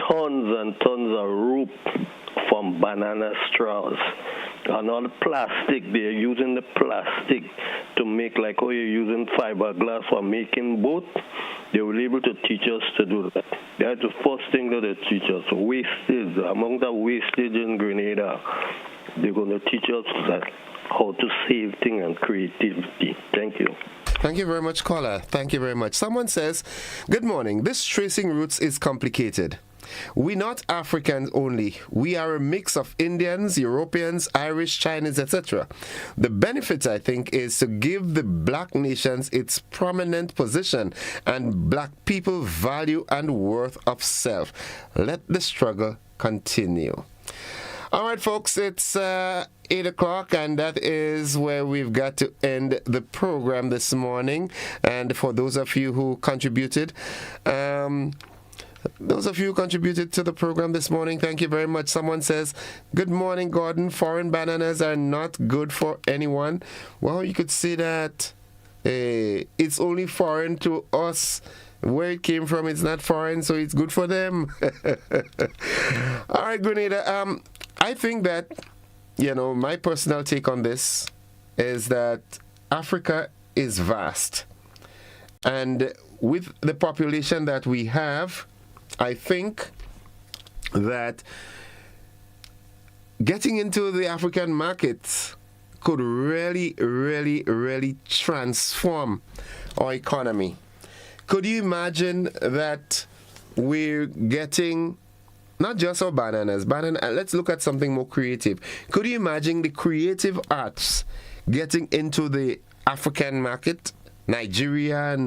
tons and tons of rope from banana straws. And all the plastic, they're using the plastic to make like how you're using fiberglass for making boat. They will be able to teach us to do that. That's the first thing that they teach us. Wastage, among the wastage in Grenada, they're going to teach us that how to save things and creativity. Thank you. Thank you very much, caller. Thank you very much. Someone says, good morning. This tracing routes is complicated. We're not Africans only. We are a mix of Indians, Europeans, Irish, Chinese, etc. The benefit, I think, is to give the black nations its prominent position and black people value and worth of self. Let the struggle continue. All right, folks, it's 8 o'clock, and that is where we've got to end the program this morning. And for those of you who contributed, to the program this morning, thank you very much. Someone says, good morning, Gordon. Foreign bananas are not good for anyone. Well, you could say that it's only foreign to us. Where it came from, it's not foreign, so it's good for them. All right, Grenada. I think that, my personal take on this is that Africa is vast. And with the population that we have, I think that getting into the African markets could really, really, really transform our economy. Could you imagine that we're getting not just our bananas, let's look at something more creative. Could you imagine the creative arts getting into the African market? Nigeria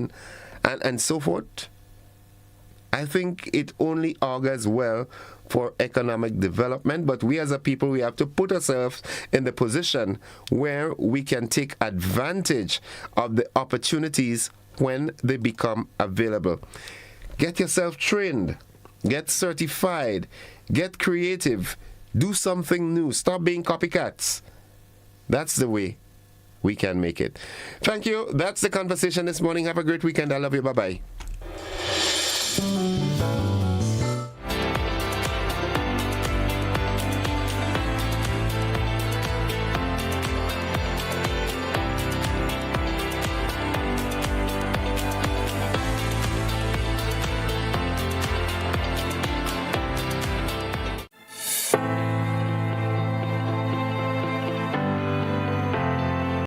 and so forth, I think it only augurs well for economic development. But we as a people, we have to put ourselves in the position where we can take advantage of the opportunities when they become available. Get yourself trained, get certified, get creative, do something new, stop being copycats. That's the way we can make it. Thank you. That's the conversation this morning. Have a great weekend. I love you. Bye-bye.